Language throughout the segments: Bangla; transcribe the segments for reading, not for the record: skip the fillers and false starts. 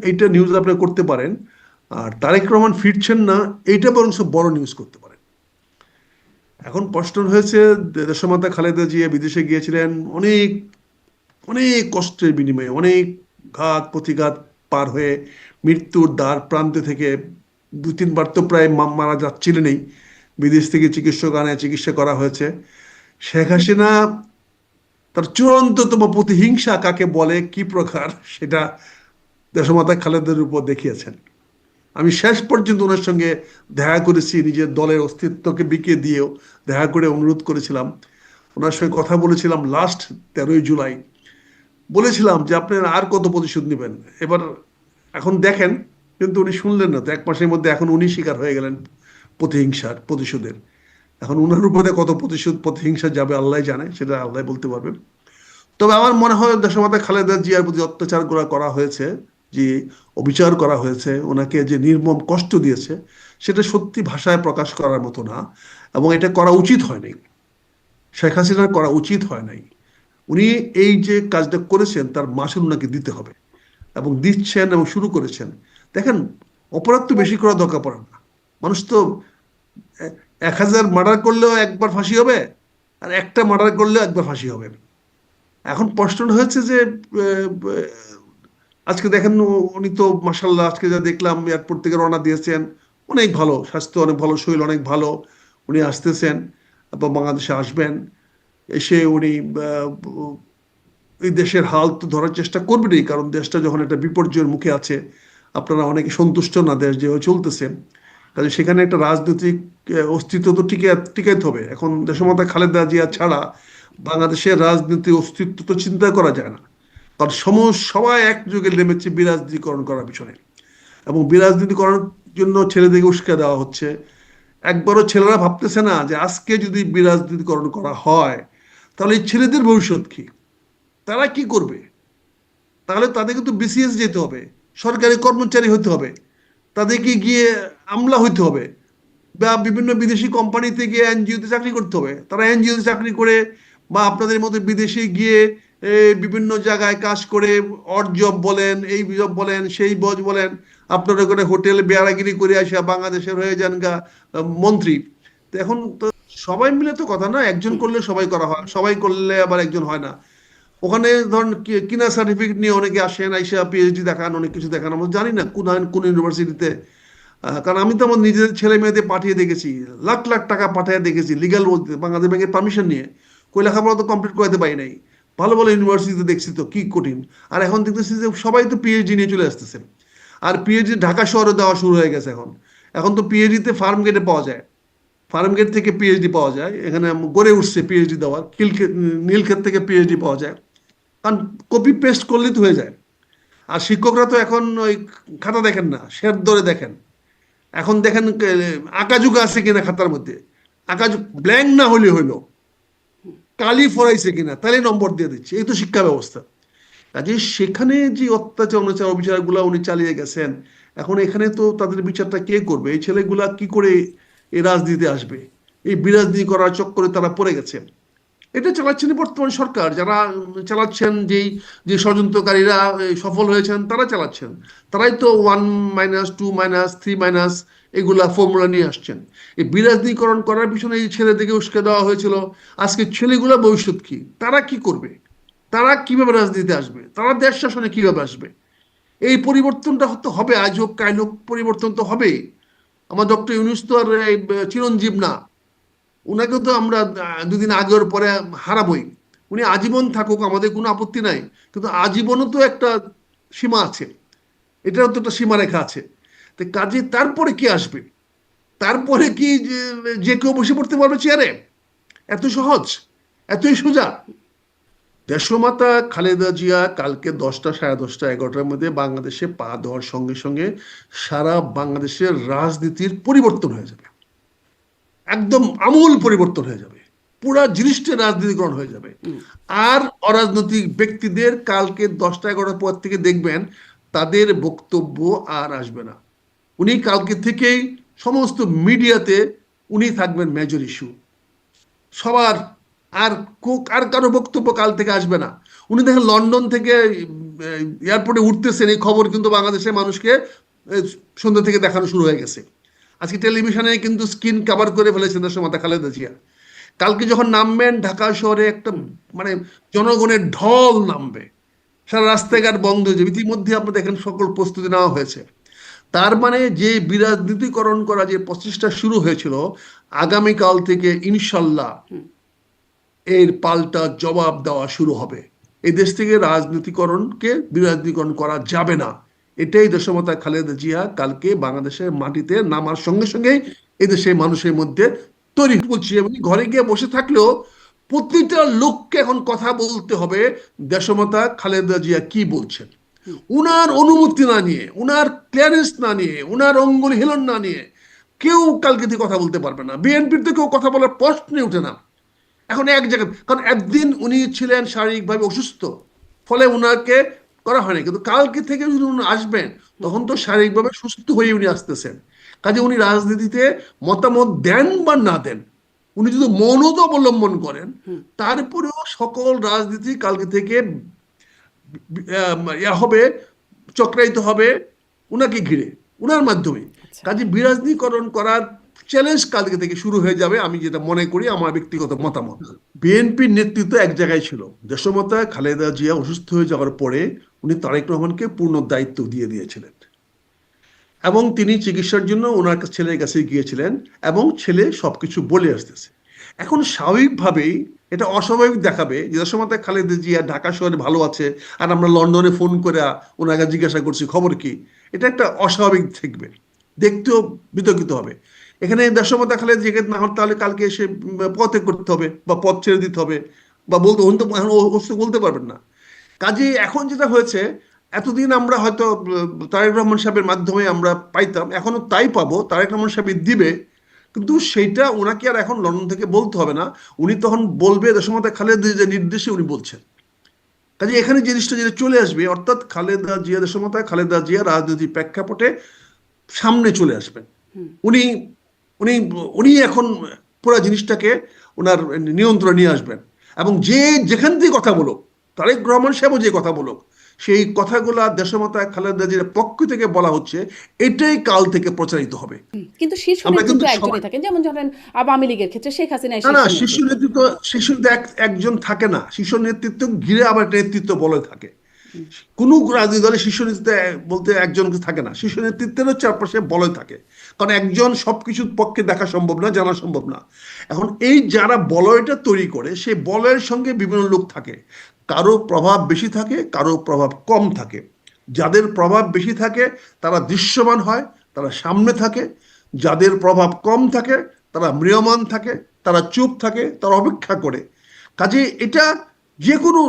এইটা নিউজ আপনি করতে পারেন। আর তারেক রহমান ফিরছেন না, এইটা বরং বড় নিউজ করতে পারেন। এখন প্রশ্ন হয়েছে, দেশমাতা খালেদা জিয়া বিদেশে গিয়েছিলেন অনেক অনেক কষ্টের বিনিময়ে, অনেক ঘাত প্রতিঘাত পার হয়ে মৃত্যুর দ্বার প্রান্তে থেকে 2-3 বার তো প্রায় মারা যাচ্ছিলেনই। বিদেশ থেকে চিকিৎসক আনে, চিকিৎসা করা হয়েছে। শেখ হাসিনা তার চূড়ান্ততম প্রতিহিংসা কাকে বলে, কি প্রকার, সেটা দেশমাতা খালেদার উপর দেখিয়েছেন। আমি শেষ পর্যন্ত ওনার সঙ্গে দেখা করেছি, নিজের দলের অস্তিত্বকে বিকিয়ে দিয়েও দেখা করে অনুরোধ করেছিলাম। ওনার সঙ্গে কথা বলেছিলাম লাস্ট 13ই জুলাই। বলেছিলাম যে আপনার আর কত প্রতিশোধ নেবেন এবার, এখন দেখেন। কিন্তু উনি শুনলেন না। তো 1 মাসের মধ্যে এখন উনি শিকার হয়ে গেলেন প্রতিশোধের। এখন উনার উপরে কত প্রতিহিংসা যাবে আল্লাহ জানে, সেটা আল্লাহ বলতে পারবেন। তবে আমার মনে হয় দেশমাতা খালেদা জিয়ার প্রতি অত্যাচার করা হয়েছে, যে অবিচার করা হয়েছে, ওনাকে যে নির্মম কষ্ট দিয়েছে, সেটা সত্যি ভাষায় প্রকাশ করার মতো না। এবং এটা করা উচিত হয়নি, শেখ হাসিনার করা উচিত হয় নাই। উনি এই যে কাজটা করেছেন তার মাসুল ওনাকে দিতে হবে, এবং দিচ্ছেন এবং শুরু করেছেন। দেখেন, অপরাধ তো বেশি করা দরকার পড়ে না। মানুষ তো 1000 মার্ডার করলেও একবার ফাঁসি হবে, আর একটা মার্ডার করলেও একবার ফাঁসি হবে। এখন প্রশ্ন হয়েছে যে আজকে দেখেন উনি তো মাসাল্লাহ, আজকে যা দেখলাম এয়ারপোর্ট থেকে রওনা দিয়েছেন, অনেক ভালো স্বাস্থ্য, অনেক ভালো শরীর, অনেক ভালো। উনি আসতেছেন এবং বাংলাদেশে আসবেন। এসে উনি এই দেশের হাল তো ধরার চেষ্টা করবেনই, কারণ দেশটা যখন একটা বিপর্যয়ের মুখে আছে। আপনারা অনেকে সন্তুষ্ট না দেশ যেভাবে চলতেছে, কাজে সেখানে একটা রাজনৈতিক অস্তিত্ব তো টিকাইতে হবে। এখন দেশমাতা খালেদা জিয়া ছাড়া বাংলাদেশের রাজনীতির অস্তিত্ব তো চিন্তা করা যায় না। কারণ সবাই একযোগে নেমেছে বিরাজনীতিকরণ করার পিছনে, এবং বিরাজনীতিকরণের জন্য ছেলেদেরকে উস্কে দেওয়া হচ্ছে। একবারও ছেলেরা ভাবতেছে না যে আজকে যদি বিরাজনীতিকরণ করা হয়, তাহলে এই ছেলেদের ভবিষ্যৎ কি, তারা কি করবে? তাহলে তাদেরকে তো বিসিএস যেতে হবে, সরকারি কর্মচারী হতে হবে, তাদেরকে গিয়ে আমলা হইতে হবে, বা বিভিন্ন বিদেশি কোম্পানিতে গিয়ে এনজিওতে চাকরি করতে হবে। তারা এনজিওতে চাকরি করে, বা আপনাদের মতো বিদেশে গিয়ে বিভিন্ন জায়গায় কাজ করে, অড জব বলেন, এই জব বলেন, সেই বজ বলেন, আপনারা করে হোটেল বেড়াগিরি করে আসা বাংলাদেশের হয়ে যান গা মন্ত্রী। তো এখন তো সবাই মিলে তো কথা না, একজন করলে সবাই করা হয়, সবাই করলে আবার একজন হয় না। ওখানে ধরেন কিনা সার্টিফিকেট নিয়ে অনেকে আসেন, আইসা পিএইচডি দেখান, অনেক কিছু দেখান। আমরা জানি না কোন কোন ইউনিভার্সিটিতে। কারণ আমি তো আমার নিজেদের ছেলে মেয়েদের পাঠিয়ে দেখেছি, লাখ লাখ টাকা পাঠিয়ে দেখেছি লিগাল বলতে, বাংলাদেশ ব্যাংকের পারমিশন নিয়ে। কই লেখাপড়া তো কমপ্লিট করাতে পারি নাই। ভালো ভালো ইউনিভার্সিটিতে দেখছি তো কি কঠিন। আর এখন দেখতেছি যে সবাই তো পিএইচডি নিয়ে চলে আসতেছে। আর পিএইচডি ঢাকা শহরে দেওয়া শুরু হয়ে গেছে এখন। এখন তো পিএইচডিতে ফার্ম গেটে পাওয়া যায়, ফার্ম গেট থেকে পিএইচডি পাওয়া যায়। এখানে গড়ে উঠছে পিএইচডি দেওয়ার, নীলক্ষেত থেকে পিএইচডি পাওয়া যায়। কারণ কপি পেস্ট করলেই তো হয়ে যায়। আর শিক্ষকরা তো এখন ওই খাতা দেখেন না, শের ধরে দেখেন। এখন দেখেন আঁকাঝুঁকা আছে কিনা খাতার মধ্যে, আঁকাঝুঁক ব্ল্যাঙ্ক না হলে হইলো, কালি ফরাইছে কিনা, তাহলে নম্বর দিয়ে দিচ্ছে। এই তো শিক্ষা ব্যবস্থা। কাজে সেখানে যে অত্যাচার অনাচার অবিচারগুলো উনি চালিয়ে গেছেন, এখন এখানে তো তাদের বিচারটা কে করবে? এই ছেলেগুলা কি করে এই রাজনীতিতে আসবে? এই বিরাজনীতি করার চক্করে তারা পড়ে গেছে। এটা চালাচ্ছেন বর্তমান সরকার, যারা চালাচ্ছেন, যে ষড়যন্ত্রকারীরা সফল হয়েছেন তারা চালাচ্ছেন। তারাই তো 1 - 2 - 3 এগুলা ফর্মুলা নিয়ে আসছেন। এই বিরাজনীকরণ করার পিছনে এই ছেলেদেরকে উস্কে দেওয়া হয়েছিল। আজকে ছেলেগুলা ভবিষ্যৎ কি, তারা কি করবে? তারা কিভাবে রাজনীতিতে আসবে? তারা দেশ শাসনে কিভাবে আসবে? এই পরিবর্তনটা হতে হবে, আজ হোক কাল হোক, পরিবর্তন তো হবে। আমার ডক্টর ইউনূস তো আর চিরঞ্জীব না। উনাকে তো আমরা 2 দিন আগে ওর পরে হারাবই। উনি আজীবন থাকুক, আমাদের কোনো আপত্তি নাই। কিন্তু আজীবনও তো একটা সীমা আছে, এটারও তো একটা সীমারেখা আছে। তো কাজে তারপরে কি আসবে? তারপরে কি যে কেউ বসে পড়তে পারবে চেয়ারে? এত সহজ, এতই সোজা? দেশমাতা খালেদা জিয়া কালকে 10টা, 10:30, 11টার মধ্যে বাংলাদেশে পা দেওয়ার সঙ্গে সঙ্গে সারা বাংলাদেশের রাজনীতির পরিবর্তন হয়ে যাবে। একদম আমূল পরিবর্তন হয়ে যাবে। পুরা জিনিসটা রাজনীতিকরণ হয়ে যাবে। আর অরাজনৈতিক ব্যক্তিদের কালকে 10টা, 11টার পর থেকে দেখবেন তাদের বক্তব্য আর আসবে না। উনি কালকে থেকেই সমস্ত মিডিয়াতে উনি থাকবেন মেজর ইস্যু সবার। আর আর কারো বক্তব্য কাল থেকে আসবে না। উনি দেখেন লন্ডন থেকে এয়ারপোর্টে উঠতেছেন, এই খবর কিন্তু বাংলাদেশের মানুষকে সন্ধ্যা থেকে দেখানো শুরু হয়ে গেছে। আজকে টেলিভিশনে কিন্তু স্ক্রিন কভার করে ফেলেছেন দেশমাতা খালেদা জিয়া। কালকে যখন নামবেন ঢাকা শহরে একটা মানে জনগণের ঢল নামবে, সারা রাস্তাঘাট বন্ধ হয়ে যাবে। ইতিমধ্যে আপনি দেখেন সকল প্রস্তুতি নেওয়া হয়েছে। তার মানে যে বিরাজনীতিকরণ করা যে প্রচেষ্টা শুরু হয়েছিল, আগামীকাল থেকে ইনশাল্লাহ এর পাল্টা জবাব দেওয়া শুরু হবে। এই দেশ থেকে রাজনীতিকরণকে বিরাজনীতিকরণ করা যাবে না। এটাই দেশমাতা খালেদা জিয়া কালকে বাংলাদেশের মাটিতে নামার সঙ্গে সঙ্গেই এদেশের মানুষের মধ্যে তৈরি করছি। এবং ঘরে গিয়ে বসে থাকলেও প্রতিটা লোককে এখন কথা বলতে হবে দেশমাতা খালেদা জিয়া কি বলছেন। উনার অনুমতি না নিয়ে, উনার ক্লিয়ারেন্স না নিয়ে, উনার অঙ্গুল হিলন না নিয়ে কেউ কালকে দিয়ে কথা বলতে পারবে না। বিএনপির তো কেউ কথা বলার প্রশ্নই ওঠে না এখন এক জায়গায়। কারণ একদিন উনি ছিলেন শারীরিকভাবে অসুস্থ, ফলে উনাকে করা হয়নি। কিন্তু কালকে থেকে যদি উনি আসবেন, তখন তো শারীরিকভাবে সুস্থ হয়ে উনি আসতেছেন। কাজে উনি রাজনীতিতে মতামত দেন বা না দেন, উনি যদি মৌনতা অবলম্বন করেন, তারপরেও সকল রাজনীতি কালকে থেকে হবে, চক্রায়িত হবে উনাকে ঘিরে, উনার মাধ্যমে। কাজে বিরাজনীকরণ করার চ্যালেঞ্জ কালকে থেকে শুরু হয়ে যাবে, আমি যেটা মনে করি, আমার ব্যক্তিগত মতামত। বিএনপির নেতৃত্ব এক জায়গায় ছিল। দেশমাতা খালেদা জিয়া অসুস্থ হয়ে যাওয়ার পরে উনি তারেক রহমানকে পূর্ণ দায়িত্ব দিয়ে দিয়েছিলেন এবং তিনি চিকিৎসার জন্য ওনার ছেলের কাছে গিয়েছিলেন এবং ছেলে সবকিছু বলে আসতেছে। এখন স্বাভাবিকভাবেই এটা অস্বাভাবিক দেখাবে যে দেশমাতা খালেদা জিয়া ঢাকা শহরে ভালো আছে আর আমরা লন্ডনে ফোন করে ওনাকে জিজ্ঞাসা করছি খবর কি। এটা একটা অস্বাভাবিক থাকবে, দেখতেও বিতর্কিত হবে। এখানে দেশমাতা খালেদা জিয়া না হলে তাহলে কালকে এসে পদত্যাগ করতে হবে বা পদ ছেড়ে দিতে হবে বা বলতে, উনি তো এখন বলতে পারবেন না। কাজে এখন যেটা হয়েছে, এতদিন আমরা হয়তো তারেক রহমান সাহেবের মাধ্যমে আমরা পাইতাম, এখনো তাই পাবো, তারেক রহমান সাহেব দিবে। কিন্তু সেইটা ওনাকে আর এখন লন্ডন থেকে বলতে হবে না, উনি তখন বলবে দেশমাতা খালেদা জিয়ার নির্দেশে উনি বলছেন। কাজে এখানে জিনিসটা যেটা চলে আসবে, অর্থাৎ খালেদা জিয়া, দেশমাতা খালেদা জিয়া রাজনৈতিক প্রেক্ষাপটে সামনে চলে আসবেন। উনি উনি উনি এখন পুরো জিনিসটাকে ওনার নিয়ন্ত্রণে নিয়ে আসবেন। এবং যে যেখান থেকে কথা বলো, তারেক রহমান সাহেবও যে কথা বলো, সেই কথাগুলা দেশমাতা খালেদা জিয়ার পক্ষ থেকে বলা হচ্ছে, এটাই কাল থেকে প্রচারিত হবে। কিন্তু শীর্ষ নেতৃত্ব একজনই থাকেন, যেমন ধরেন আওয়ামী লীগের ক্ষেত্রে শেখ হাসিনা না, শীর্ষ নেতৃত্ব একজন থাকে না। শীর্ষ নেতৃত্ব ঘিরে আবার নেতৃত্ব বলে থাকে। কোন রাজনৈতিক দলের শীর্ষ নেতৃত্ব বলতে একজন থাকে না, শীর্ষ নেতৃত্বেরও চারপাশে বলয় থাকে। কারণ একজন সবকিছুর পক্ষে দেখা সম্ভব না, জানা সম্ভব না। এখন এই যারা বলয়টা তৈরি করে, সেই বলয়ের সঙ্গে বিভিন্ন লোক থাকে, কারো প্রভাব বেশি থাকে, কারো প্রভাব কম থাকে। যাদের প্রভাব বেশি থাকে তারা দৃশ্যমান হয়, তারা সামনে থাকে। যাদের প্রভাব কম থাকে তারা ম্রিয়মাণ থাকে, তারা চুপ থাকে, তারা অপেক্ষা করে। কাজে এটা যে কোনো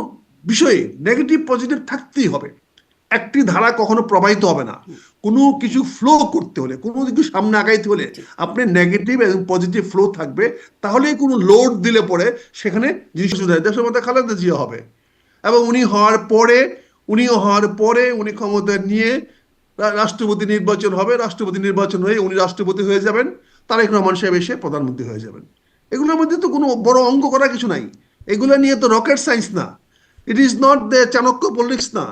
বিষয়ে নেগেটিভ পজিটিভ থাকতেই হবে। একটি ধারা কখনো প্রবাহিত হবে না। কোনো কিছু ফ্লো করতে হলে, কোনো কিছু সামনে আগাইতে হলে আপনি নেগেটিভ এবং পজিটিভ ফ্লো থাকবে, তাহলে কোনো লোড দিলে পরে সেখানে জিনিস দেশের মধ্যে খালেদা জিয়া হবে। এবং উনিও হওয়ার পরে উনি ক্ষমতা নিয়ে রাষ্ট্রপতি নির্বাচন হবে, রাষ্ট্রপতি নির্বাচন হয়ে উনি রাষ্ট্রপতি হয়ে যাবেন, তারেক রহমান সাহেব এসে প্রধানমন্ত্রী হয়ে যাবেন। এগুলোর মধ্যে তো কোনো বড় অঙ্ক করা কিছু নাই। এগুলো নিয়ে তো রকেট সায়েন্স না, it is not the Chanakya politics না,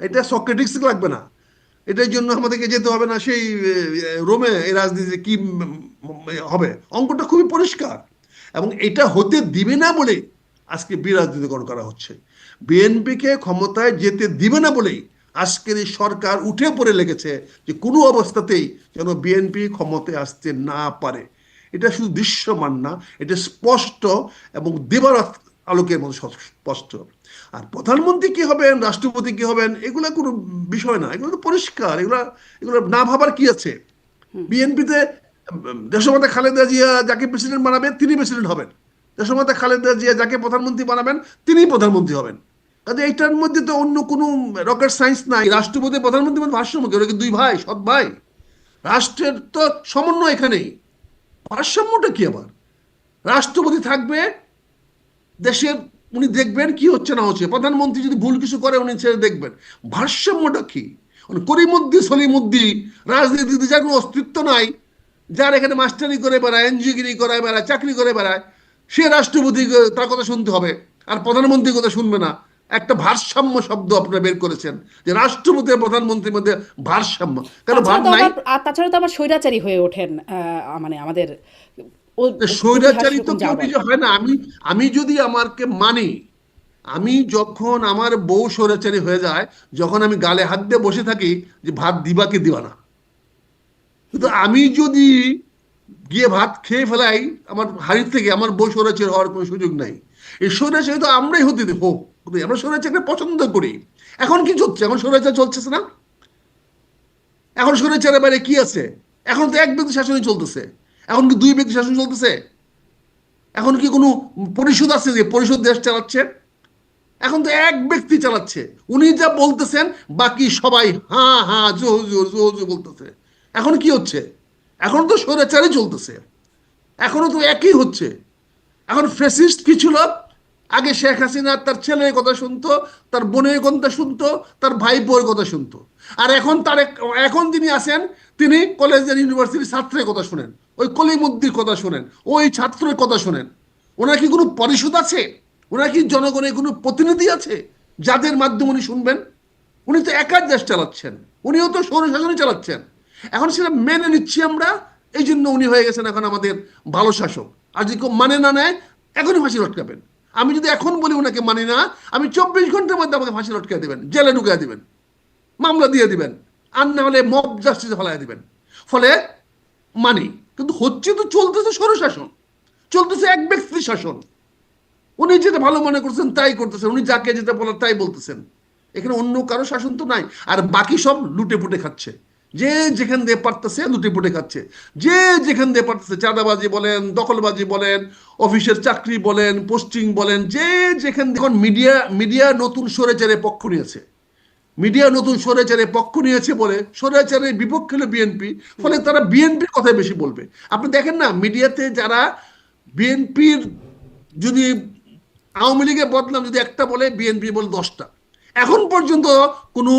এটা সক্রেটিক্স লাগবে না। এটার জন্য আমাদেরকে যেতে হবে না সেই রোমে, এই রাজনীতিতে কি হবে। অঙ্কটা খুবই পরিষ্কার এবং এটা হতে দিবে না বলে আজকে বিরাজনীতিকরণ করা হচ্ছে। বিএনপিকে ক্ষমতায় যেতে দিবে না বলেই আজকের এই সরকার উঠে পড়ে লেগেছে যে কোনো অবস্থাতেই যেন বিএনপি ক্ষমতায় আসতে না পারে। এটা শুধু দৃশ্যমান না, এটা স্পষ্ট এবং দিবারাত আলোকের মতো স্পষ্ট। আর প্রধানমন্ত্রী কি হবেন, রাষ্ট্রপতি কি হবেন, এগুলো কোনো বিষয় না, এগুলো তো পরিষ্কার। এগুলো না ভাবার কি আছে। বিএনপিতে দেশমাতা খালেদা জিয়া যাকে প্রেসিডেন্ট বানাবে তিনি প্রেসিডেন্ট হবেন, দেশমাতা খালেদা জিয়া যাকে প্রধানমন্ত্রী বানাবেন তিনি প্রধানমন্ত্রী হবেন। কাজে এইটার মধ্যে তো অন্য কোনো রকেট সায়েন্স নাই। রাষ্ট্রপতি প্রধানমন্ত্রী ভারসাম্য, ওরা কি দুই ভাই, সৎ ভাই? রাষ্ট্রের তো সমন্বয় এখানেই, ভারসাম্যটা কি আবার? রাষ্ট্রপতি থাকবে দেশের, উনি দেখবেন কি হচ্ছে না হচ্ছে, প্রধানমন্ত্রী যদি ভুল কিছু করে উনি ছেড়ে দেখবেন। ভারসাম্যটা কি? করিমুদ্দি সলিমুদ্দি রাজনীতিতে যার কোনো অস্তিত্ব নাই, যার এখানে মাস্টারি করে বেড়ায়, এনজিওগিরি করে বেড়ায়, চাকরি করে বেড়ায়, সে রাষ্ট্রপতি তার কথা শুনতে হবে আর প্রধানমন্ত্রীর কথা শুনবে না। একটা ভারসাম্য শব্দ আপনারা বের করেছেন যে রাষ্ট্রপতি আর প্রধানমন্ত্রীর মধ্যে ভারসাম্য, কেন ভার নাই? তাছাড়া তো আবার স্বৈরাচারী হয়ে ওঠেন মানে আমাদের ইতিহাস স্বৈরাচারী তো এরকম কেউ যা বলে। নিজে হয় না। আমি যদি আমাকে মানি, আমি যখন আমার বউ স্বৈরাচারী হয়ে যায়, যখন আমি গালে হাত দিয়ে বসে থাকি যে ভাত দিবা কি দিবা না, কিন্তু আমি যদি গিয়ে ভাত খেয়ে ফেলাই আমার হাড়ির থেকে, আমার বউ স্বৈরাচারী হওয়ার কোনো সুযোগ নাই। এই স্বৈরাচারী তো আমরাই হতে দেবো, আমরা স্বৈরাচারীকে পছন্দ করি। এখন কি চলছে? এখন স্বৈরাচার চলছে না? এখন স্বৈরাচারের বাইরে কি আছে? এখন তো এক ব্যক্তি শাসনই চলতেছে। এখন কি দুই ব্যক্তি শাসন চলতেছে? এখন কি কোনো পরিষদ আছে যে পরিষদ দেশ চালাচ্ছে? এখন তো এক ব্যক্তি চালাচ্ছে, উনি যা বলতেছেন বাকি সবাই হ্যাঁ হ্যাঁ জো জো জো জো বলতেছে। এখন কি হচ্ছে? এখন তো স্বৈরাচারই চলতেছে, এখনো তো একই হচ্ছে। এখন ফ্যাসিস্ট কি ছিল? আগে শেখ হাসিনা তার ছেলের কথা শুনতো, তার বোনের কথা শুনতো, তার ভাইপোর কথা শুনতো। আর এখন এখন যিনি আছেন, তিনি কলেজের ইউনিভার্সিটির ছাত্রের কথা শুনেন, ওই কলিমুদ্দির কথা শুনেন, ওই ছাত্রের কথা শুনেন। ওনার কি কোনো পরিষদ আছে? ওনার কি জনগণের কোনো প্রতিনিধি আছে যাদের মাধ্যমে উনি শুনবেন? উনি তো একার দেশ চালাচ্ছেন, উনিও তো স্বৈরশাসনই চালাচ্ছেন। এখন সেটা মেনে নিচ্ছি আমরা, এই জন্য উনি হয়ে গেছেন এখন আমাদের ভালো শাসক। আর যদি কেউ মানে না নেয়, এখনই ফাঁসি লটকাবেন। আমি যদি এখন বলি ওনাকে মানি না, আমি 24 ঘন্টার মধ্যে আমাকে ফাঁসি লটকাই দেবেন, জেলে ঢুকিয়ে দিবেন, মামলা দিয়ে দিবেন, আর না হলে মব জাস্টিসে ফেলাই দিবেন। ফলে মানি, কিন্তু হচ্ছে তো, চলতেছে স্বৈরশাসন, চলতেছে এক ব্যক্তির শাসন। উনি যেটা ভালো মনে করছেন তাই করতেছেন, উনি যাকে যেটা বলার তাই বলতেছেন। এখানে অন্য কারো শাসন তো নাই। আর বাকি সব লুটে পুটে খাচ্ছে, যে যেখান দিয়ে পারতেছে লুটে পুটে খাচ্ছে, যে যেখান দিয়ে পারতেছে, চাঁদাবাজি বলেন, দখলবাজি বলেন, অফিসের চাকরি বলেন, পোস্টিং বলেন, যে যেখান দিয়ে। এখন মিডিয়া নতুন স্বৈরাচারের পক্ষ নিয়েছে, মিডিয়া নতুন স্বৈরাচারের পক্ষ নিয়েছে বলে স্বৈরাচারের বিপক্ষে হলো বিএনপি, ফলে তারা বিএনপির কথাই বেশি বলবে। আপনি দেখেন না, মিডিয়াতে যারা বিএনপির, যদি আওয়ামী লীগের বদনাম যদি একটা বলে, বিএনপি বলে 10টা। এখন পর্যন্ত কোনো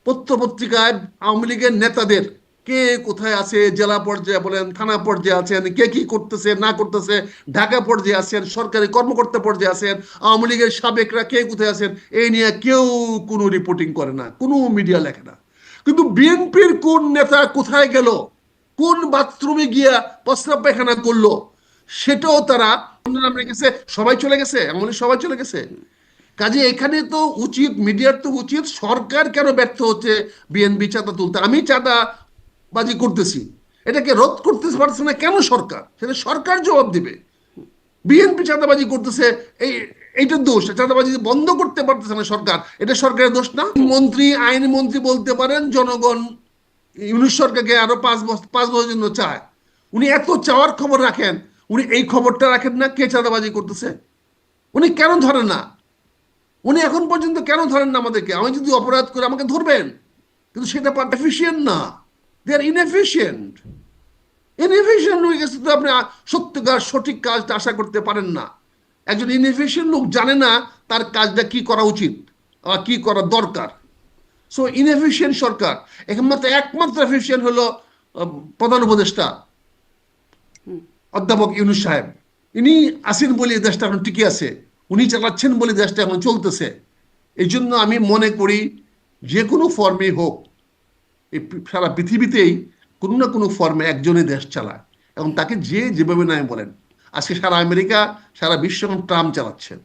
পত্র পত্রিকায় আওয়ামী লীগের নেতাদের কে কোথায় আছে, জেলা পর্যায়ে বলেন, থানা পর্যায়ে আছেন, কে কি করতেছে না করতেছে, ঢাকা পর্যায়ে আছেন, সরকারি কর্মকর্তা পর্যায়ে আছেন, আওয়ামী লীগের সাবেকরা কে কোথায় আছেন, এই নিয়ে কেউ কোনো রিপোর্টিং করে না, কোনো মিডিয়া লেখে না। কিন্তু বিএনপির কোন নেতা কোথায় গেল, কোন বাথরুমে গিয়া প্রস্রাব পায়খানা করলো, সেটাও তারা নাম রেখেছে। সবাই চলে গেছে, এমন সবাই চলে গেছে। কাজে এখানে তো উচিত, মিডিয়ার তো উচিত, সরকার কেন ব্যর্থ হচ্ছে বিএনপি চাঁদা তুলতে? আমি চাঁদাবাজি করতেছি, এটাকে রোধ করতে পারছে না কেন সরকার? সেটা সরকার জবাব দিবে। বিএনপি চাঁদাবাজি করতেছে, এইটার দোষ। চাঁদাবাজি বন্ধ করতে পারতেছে না সরকার, এটা সরকারের দোষ না? মন্ত্রী, আইনমন্ত্রী বলতে পারেন জনগণ ইউনূস সরকারকে আরো 5 বছরের জন্য চায়। উনি এত চাওয়ার খবর রাখেন, উনি এই খবরটা রাখেন না কে চাঁদাবাজি করতেছে? উনি কেন ধরেন না? উনি এখন পর্যন্ত কেন ধরেন না আমাদেরকে? আমি যদি অপরাধ করে আমাকে ধরবেন, কিন্তু সেটা এফিসিয়েন্ট না। দে আর ইনএফিসিয়েন্ট। ইনএফিসিয়েন্ট হয়ে গেছে তো আপনি সত্যিকার সঠিক কাজটা আশা করতে পারেন না। একজন ইনএফিসিয়েন্ট লোক জানে না তার কাজটা কি করা উচিত বা কি করা দরকার। সো ইনএফিসিয়েন্ট সরকার। একমাত্র এফিসিয়েন্ট হলো প্রধান উপদেষ্টা অধ্যাপক ইউনূস সাহেব। ইনি আসেন বলে দেশটা এখন টিকে আছে, উনি চালাচ্ছেন বলে দেশটা এখন চলতেছে। এই জন্য আমি মনে করি যে কোনো ফর্মে হোক, এই সারা পৃথিবীতেই কোনো না কোনো ফর্মে একজনই দেশ চালায়, এবং তাকে যে যেভাবে নামে বলেন। আজকে সারা আমেরিকা, সারা বিশ্ব এখন ট্রাম্প চালাচ্ছেন।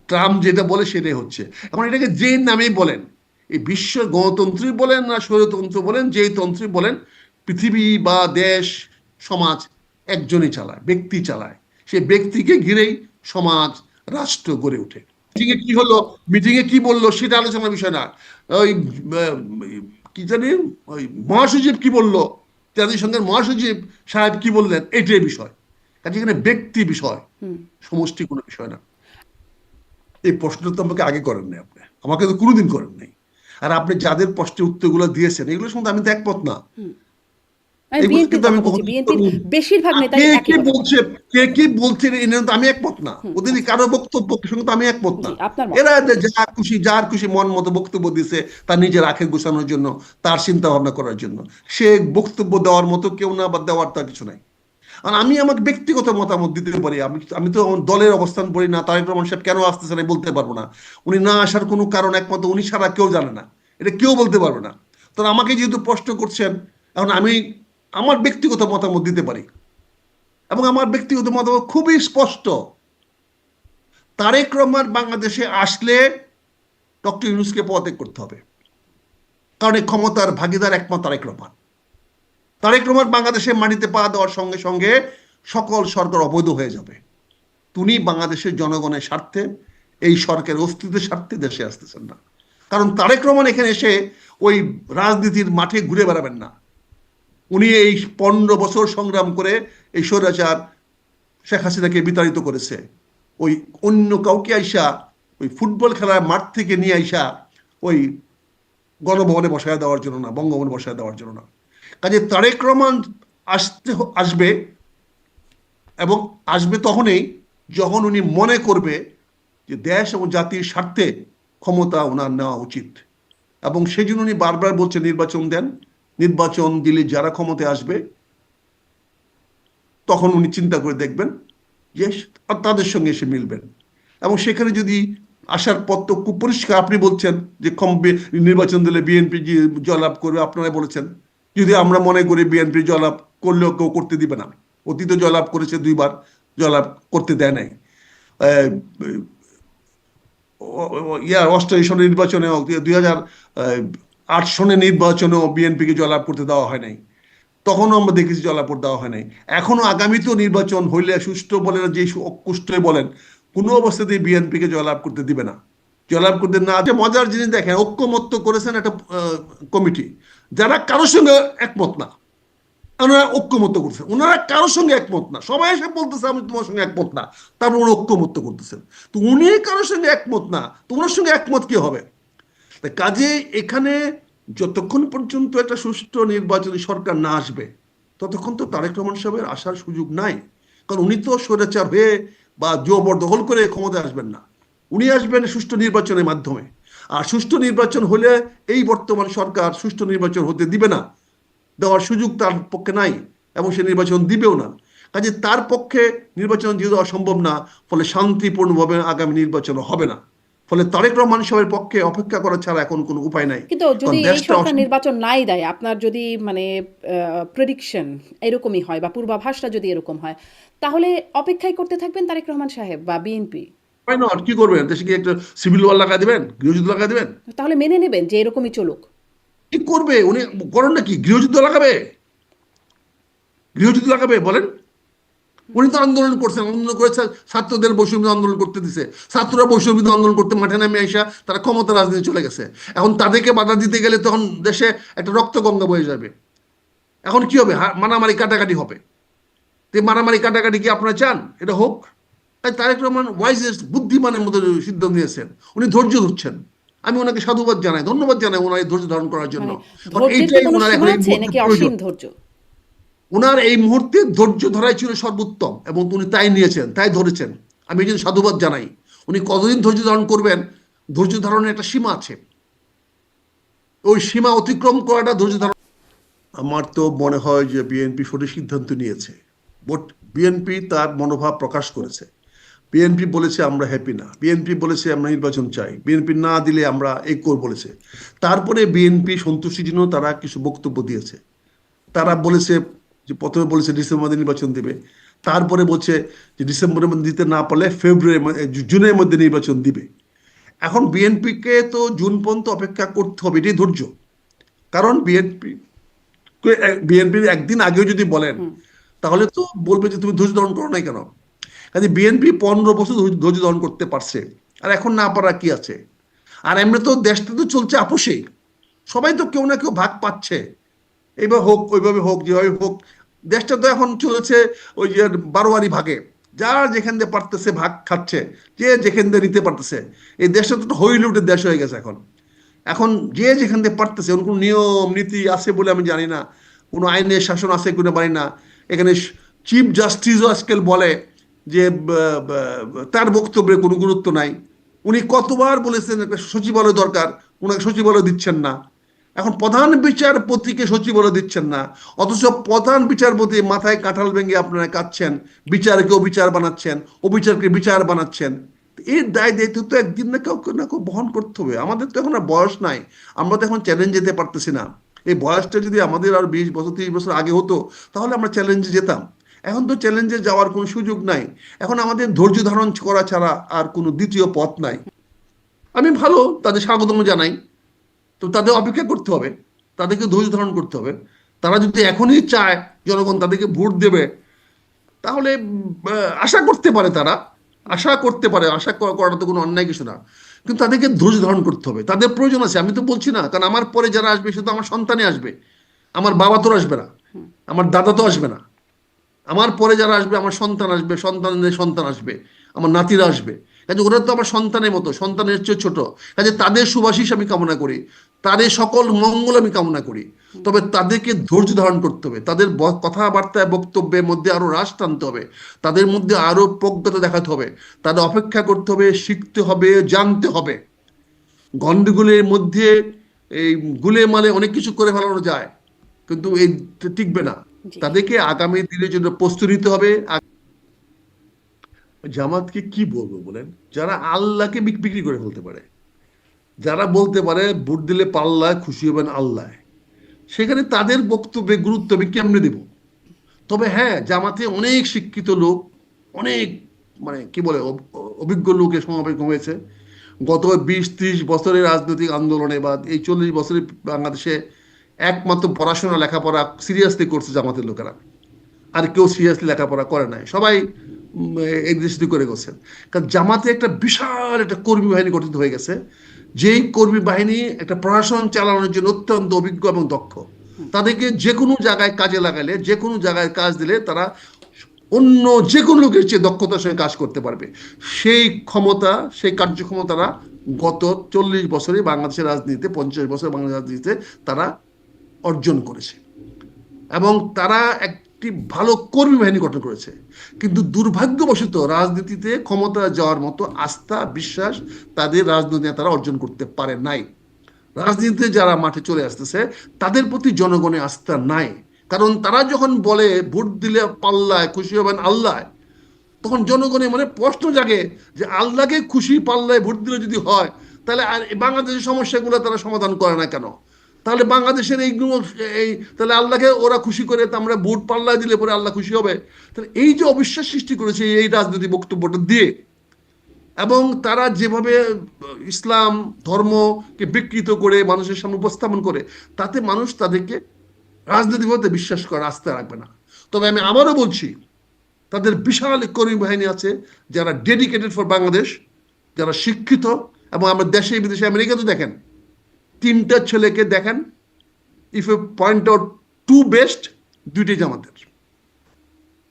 ট্রাম্প যেটা বলে সেটাই হচ্ছে। এখন এটাকে যে নামেই বলেন, এই বিশ্ব গণতন্ত্রী বলেন না স্বৈরতন্ত্র বলেন, যেই তন্ত্রী বলেন, পৃথিবী বা দেশ সমাজ একজনই চালায়, ব্যক্তি চালায়। সেই ব্যক্তিকে ঘিরেই সমাজ রাষ্ট্র গড়ে ওঠে। মিটিংয়ে কি হলো, মিটিংয়ে কি বললো সেটা আলোচনার বিষয় না। ওই কি জানি, ওই মহাসচিব কি বললো, জাতিসংঘের মহাসচিব সাহেব কি বললেন, এটাই বিষয়। কাজে এখানে ব্যক্তি বিষয়, সমষ্টি কোনো বিষয় না। এই প্রশ্নটা তো আমাকে আগে করেন নাই, আপনি আমাকে তো কোনোদিন করেন নাই। আর আপনি যাদের প্রশ্নের উত্তরগুলো দিয়েছেন এগুলোর সঙ্গে আমি তো একমত না। বেশিরভাগ নেতাই একই কথা বলেন। কে কি বলছে আমি একমত না, ওদের কারো বক্তব্য সঙ্গে তো আমি একমত না। জি, আপনার মত। এরা যার খুশি মন মতো বক্তব্য দিছে, তার নিজের আখের গোছানোর জন্য, তার চিন্তা ভাবনা করার জন্য। সে বক্তব্য দেওয়ার মতো কেউ না, বা দেওয়ার তার কিছু নাই। আর আমি আমাকে ব্যক্তিগত মতামত দিতে পারি, আমি আমি তো আমার দলের অবস্থান বলি না, তারেক রহমান সাহেব কেন আসতেছেন আমি বলতে পারবো না। উনি না আসার কোনো কারণ একমাত্র উনি ছাড়া কেউ জানে না, এটা কেউ বলতে পারবে না। তো আমাকে যেহেতু প্রশ্ন করছেন, এখন আমি আমার ব্যক্তিগত মতামত দিতে পারি, এবং আমার ব্যক্তিগত মতামত খুবই স্পষ্ট। তারেক রহমান বাংলাদেশে আসলে ডক্টর ইউনূসকে পদত্যাগ করতে হবে, কারণ এই ক্ষমতার ভাগিদার একমাত্র তারেক রহমান। তারেক রহমান বাংলাদেশে মাটিতে পা দেওয়ার সঙ্গে সঙ্গে সকল সরকার অবৈধ হয়ে যাবে। তিনি বাংলাদেশের জনগণের স্বার্থে, এই সরকারের অস্তিত্বের স্বার্থে দেশে আসতেছেন না। কারণ তারেক রহমান এখানে এসে ওই রাজনীতির মাঠে ঘুরে বেড়াবেন না। উনি এই 15 বছর সংগ্রাম করে এই স্বৈরাচার শেখ হাসিনাকে বিতাড়িত করেছে। ওই অন্য কাউকে আইসা ওই ফুটবল খেলার মাঠ থেকে নিয়ে আইসা ওই গণভবনে বসায় দেওয়ার জন্য না, বঙ্গভবনে বসায় দেওয়ার জন্য না। কাজে তারেক রহমান আসবে, এবং আসবে তখনই যখন উনি মনে করবে যে দেশ এবং জাতির স্বার্থে ক্ষমতা ওনার নেওয়া উচিত। এবং সেই জন্য উনি বারবার বলছে নির্বাচন দেন, নির্বাচন দিলে যারা ক্ষমতায় আসবে তখন উনি চিন্তা করে দেখবেন যে তাদের সঙ্গে এসে মিলবেন। এবং সেখানে যদি আসার পথ তো খুব পরিষ্কার, আপনি বলছেন যে নির্বাচন দিলে বিএনপি জয়লাভ করবে, আপনারা বলেছেন। যদি আমরা মনে করি বিএনপি জয়লাভ করলেও কেউ করতে দিবে না, অতীতে জয়লাভ করেছে 2বার, জয়লাভ করতে দেয় নাই। অষ্টাশি সনের নির্বাচনে, 2008 সনের নির্বাচনেও বিএনপিকে জয়লাভ করতে দেওয়া হয় নাই, তখনও আমরা দেখেছি জয়লাভ দেওয়া হয় নাই। এখনো আগামীতেও নির্বাচন হইলে সুষ্ঠু বলেন যে কুষ্ঠই বলেন, কোনো অবস্থাতেই বিএনপিকে জয়লাভ করতে দিবে না। জয়লাভ করতে না, মজার জিনিস দেখেন, ঐক্যমত্য করেছেন একটা কমিটি, যারা কারোর সঙ্গে একমত না, ওনারা ঐক্যমত্য করছেন। ওনারা কারোর সঙ্গে একমত না, সবাই এসে বলতেছে আমি তোমার সঙ্গে একমত না, তারপর ওরা ঐক্যমত্য করতেছেন। তো উনি কারোর সঙ্গে একমত না, তো ওনার সঙ্গে একমত কি হবে? কাজে এখানে যতক্ষণ পর্যন্ত একটা সুষ্ঠু নির্বাচনী সরকার না আসবে ততক্ষণ তো তারেক রহমান সাহেবের আসার সুযোগ নাই। কারণ উনি তো স্বৈরাচার হয়ে বা জবরদখল করে ক্ষমতায় আসবেন না, উনি আসবেন সুষ্ঠু নির্বাচনের মাধ্যমে। আর সুষ্ঠু নির্বাচন হলে এই বর্তমান সরকার সুষ্ঠু নির্বাচন হতে দিবে না, দেওয়ার সুযোগ তার পক্ষে নাই, এবং সে নির্বাচন দিবেও না। কাজে তার পক্ষে নির্বাচন দিয়ে দেওয়া সম্ভব না, ফলে শান্তিপূর্ণভাবে আগামী নির্বাচন হবে না। ফলে তারেক রহমান সাহেবের পক্ষে অপেক্ষা করা ছাড়া এখন কোনো উপায় নাই। কিন্তু যদি কারণ এই দেশটা সরকার নির্বাচন নাই দেয়, আপনার যদি মানে প্রেডিকশন এরকমই হয় বা পূর্বাভাসটা যদি এরকম হয়, তাহলে অপেক্ষাই করতে থাকবেন তারেক রহমান সাহেব বা বিএনপি? উপায় নয়, কি করবেন? দেশে কি একটা সিভিল ওয়ার লাগা দিবেন, গৃহযুদ্ধ লাগা দিবেন? তাহলে মেনে নেবেন যে এরকমই চলুক? কি করবে উনি? করেন নাকি গৃহযুদ্ধ লাগাবে? গৃহযুদ্ধ লাগাবে বলেন? উনি তো আন্দোলন করছেন, আন্দোলন করেছে, ছাত্রদের বৈষম্য আন্দোলন করতে দিছে, ছাত্ররা বৈষম্য আন্দোলন করতে মাঠে নামে আইসা তারা ক্ষমতা রাজনীতি চলে গেছে। এখন তাদেরকে বাধা দিতে গেলে তখন দেশে একটা রক্তগঙ্গা বয়ে যাবে। এখন কি হবে? মারামারি কাটাকাটি হবে। তো মারামারি কাটাকাটি কি আপনারা চান এটা হোক? তাই তারেক রহমান ওয়াইজেস্ট, বুদ্ধিমানের মতো সিদ্ধান্ত নিয়েছেন, উনি ধৈর্য ধরছেন। আমি ওনাকে সাধুবাদ জানাই, ধন্যবাদ জানাই ওনার এই ধৈর্য ধারণ করার জন্য। মানে কারণ ধৈর্যের কি এইটাই কোনো ওনার এখন সীমা এই আছে মুহূর্তে নাকি প্রয়োজন। অসীম ধৈর্য? ওনার এই মুহূর্তে ধৈর্য ধরাই ছিল সর্বোত্তম, এবং উনি তাই নিয়েছেন, তাই ধরেছেন। আমি এই জন্য সাধুবাদ জানাই। উনি কতদিন ধৈর্য ধারণ করবেন? ধৈর্য ধারণের একটা সীমা আছে, ওই সীমা অতিক্রম করাটা ধৈর্য ধারণ। আমার তো মনে হয় যে বিএনপি সঠিক সিদ্ধান্ত নিয়েছে। বিএনপি তার মনোভাব প্রকাশ করেছে। বিএনপি বলেছে আমরা হ্যাপি না, বিএনপি বলেছে আমরা নির্বাচন চাই, বিএনপি না দিলে আমরা এই করব বলেছে। তারপরে বিএনপি সন্তুষ্টির জন্য তারা কিছু বক্তব্য দিয়েছে। তারা বলেছে যে প্রথমে বলেছে ডিসেম্বর মাসে নির্বাচন দেবে, তারপরে বলছে যে ডিসেম্বরের মধ্যে দিতে না পারলে জুনের মধ্যে নির্বাচন দিবে। এখন বিএনপিকে তো জুন পর্যন্ত অপেক্ষা করতে হবে, এটাই ধৈর্য। কারণ বিএনপির একদিন আগেও যদি বলেন তাহলে তো বলবে যে তুমি ধৈর্য ধারণ করো নাই কেন। কাজে বিএনপি 15 বছর ধৈর্য ধারণ করতে পারছে, আর এখন না পারা কি আছে? আর এমনি তো দেশটা তো চলছে আপোষে, সবাই তো কেউ না কেউ ভাগ পাচ্ছে, এইভাবে হোক ওইভাবে হোক যেভাবে হোক। দেশটা তো এখন চলেছে ওই যে বারোয়ারি ভাগে, যার যেখান দিয়ে পারতেছে ভাগ খাচ্ছে, যে যেখান দিয়ে নিতে পারতেছে। এই দেশটা তো হইলুটের দেশ হয়ে গেছে এখন। এখন যে যেখান দিয়ে পারতেছে, কোনো নিয়ম নীতি আছে বলে আমি জানি না, কোনো আইনের শাসন আছে কিনা জানি না। এখানে চিফ জাস্টিসও আজকাল বলে যে তার বক্তব্যে কোনো গুরুত্ব নাই। উনি কতবার বলেছেন একটা সচিবালয় দরকার, ওনাকে সচিবালয় দিচ্ছেন না। এখন প্রধান বিচারপতিকে সচিব বলে দিচ্ছেন না, অথচ প্রধান বিচারপতি মাথায় কাঁঠাল ভেঙে আপনারা কাচ্ছেন, বিচারকে অবিচার বানাচ্ছেন, অবিচারকে বিচার বানাচ্ছেন। এর দায় দায়িত্ব তো একদিন না কেউ বহন করতে হবে। আমাদের তো এখন আর বয়স নাই, আমরা তো এখন চ্যালেঞ্জ যেতে পারতেছি না। এই বয়সটা যদি আমাদের আর 20 বছর 30 বছর আগে হতো তাহলে আমরা চ্যালেঞ্জে যেতাম। এখন তো চ্যালেঞ্জে যাওয়ার কোনো সুযোগ নাই। এখন আমাদের ধৈর্য ধারণ করা ছাড়া আর কোনো দ্বিতীয় পথ নাই। আমি ভালো তাদের স্বাগতম জানাই, তো তাদের অপেক্ষা করতে হবে, তাদেরকে ধৈর্য ধারণ করতে হবে। তারা যদি এখনই চায় জনগণ তাদেরকে ভোট দেবে, তাহলে আশা করতে পারে, তারা আশা করতে পারে, আশা করাটা তো কোনো অন্যায় কিছু না। কিন্তু তাদেরকে ধৈর্য ধারণ করতে হবে, তাদের প্রয়োজন আছে। আমি তো বলছি না, কারণ আমার পরে যারা আসবে শুধু আমার সন্তানই আসবে, আমার বাবা তো আসবে না, আমার দাদা তো আসবে না। আমার পরে যারা আসবে, আমার সন্তান আসবে, সন্তানদের সন্তান আসবে, আমার নাতিরা আসবে। কাজে ওরা তো আমার সন্তানের মতো, সন্তানের চেয়ে ছোট। কাজে তাদের সুবাসিস আমি কামনা করি, তাদের সকল মঙ্গল আমি কামনা করি। তবে তাদেরকে ধৈর্য ধারণ করতে হবে, তাদের কথাবার্তায় বক্তব্যের মধ্যে আরো রাশ টানতে হবে, তাদের মধ্যে আরো প্রজ্ঞতা দেখাতে হবে, তাদের অপেক্ষা করতে হবে, শিখতে হবে, জানতে হবে। গন্ডগোলের মধ্যে এই গুলে মালে অনেক কিছু করে ফেলানো যায়, কিন্তু এই টিকবে না। জি। তাদেরকে আগামী দিনের জন্য প্রস্তুতি নিতে হবে। জামাতকে কি বলবো বলেন, যারা আল্লাহকে বিক্রি করে ফেলতে পারে, যারা বলতে পারে ভোট দিলে পাল্লায় খুশি হবেন আল্লাহ, সেখানে তাদের বক্তব্যে গুরুত্ব আমি কেমনে দেব? তবে হ্যাঁ, জামাতে অনেক শিক্ষিত লোক, অনেক মানে কি বলে অভিজ্ঞ লোকের সমাবেশ হয়েছে। গত 20-30 বছরের রাজনৈতিক আন্দোলনে বা এই 40 বছরে বাংলাদেশে একমাত্র পড়াশোনা লেখাপড়া সিরিয়াসলি করছে জামাতের লোকেরা। আর কেউ সিরিয়াসলি লেখাপড়া করে নাই, সবাই এগ্রেসিভ করে গেছেন। কারণ জামাতে একটা বিশাল একটা কর্মী বাহিনী গঠিত হয়ে গেছে, যেই কর্মী বাহিনী একটা প্রশাসন চালানোর জন্য অত্যন্ত অভিজ্ঞ এবং দক্ষ। তাদেরকে যে কোনো জায়গায় কাজে লাগালে, যে কোনো জায়গায় কাজ দিলে তারা অন্য যে কোনো লোকের চেয়ে দক্ষতার সঙ্গে কাজ করতে পারবে। সেই ক্ষমতা, সেই কার্যক্ষমতারা গত 40 বছরে বাংলাদেশের রাজনীতিতে, 50 বছর বাংলাদেশের রাজনীতিতে তারা অর্জন করেছে, এবং তারা একটি ভালো কর্মী বাহিনী গঠন করেছে। কিন্তু দুর্ভাগ্যবশত রাজনীতিতে ক্ষমতা যাওয়ার মতো আস্থা, বিশ্বাস তাদের রাজনৈতিক নেতারা অর্জন করতে পারে নাই। রাজনীতিতে যারা মাঠে চলে আসতেছে তাদের প্রতি জনগণের আস্থা নাই। কারণ তারা যখন বলে ভোট দিলে পাল্লায় খুশি হবেন আল্লাহ, তখন জনগণের মনে প্রশ্ন জাগে যে আল্লাহকে খুশি পাল্লায় ভোট দিলে যদি হয়, তাহলে আর বাংলাদেশের সমস্যাগুলো তারা সমাধান করে না কেন? তাহলে বাংলাদেশের এইগুলো এই তাহলে আল্লাহকে ওরা খুশি করে, আমরা ভোট পাল্লায় দিলে পরে আল্লাহ খুশি হবে? তাহলে এই যে অবিশ্বাস সৃষ্টি করেছে এই রাজনৈতিক বক্তব্যটা দিয়ে, এবং তারা যেভাবে ইসলাম ধর্মকে বিকৃত করে মানুষের সামনে উপস্থাপন করে, তাতে মানুষ তাদেরকে রাজনৈতিকভাবে বিশ্বাস করে আস্থা রাখবে না। তবে আমি আবারও বলছি, তাদের বিশাল কর্মী বাহিনী আছে যারা ডেডিকেটেড ফর বাংলাদেশ, যারা শিক্ষিত। এবং আমরা দেশে বিদেশে, আমেরিকাতে দেখেন, 3টা ছেলেকে দেখেন, if you point out 2 best, 2টাই জামাতের।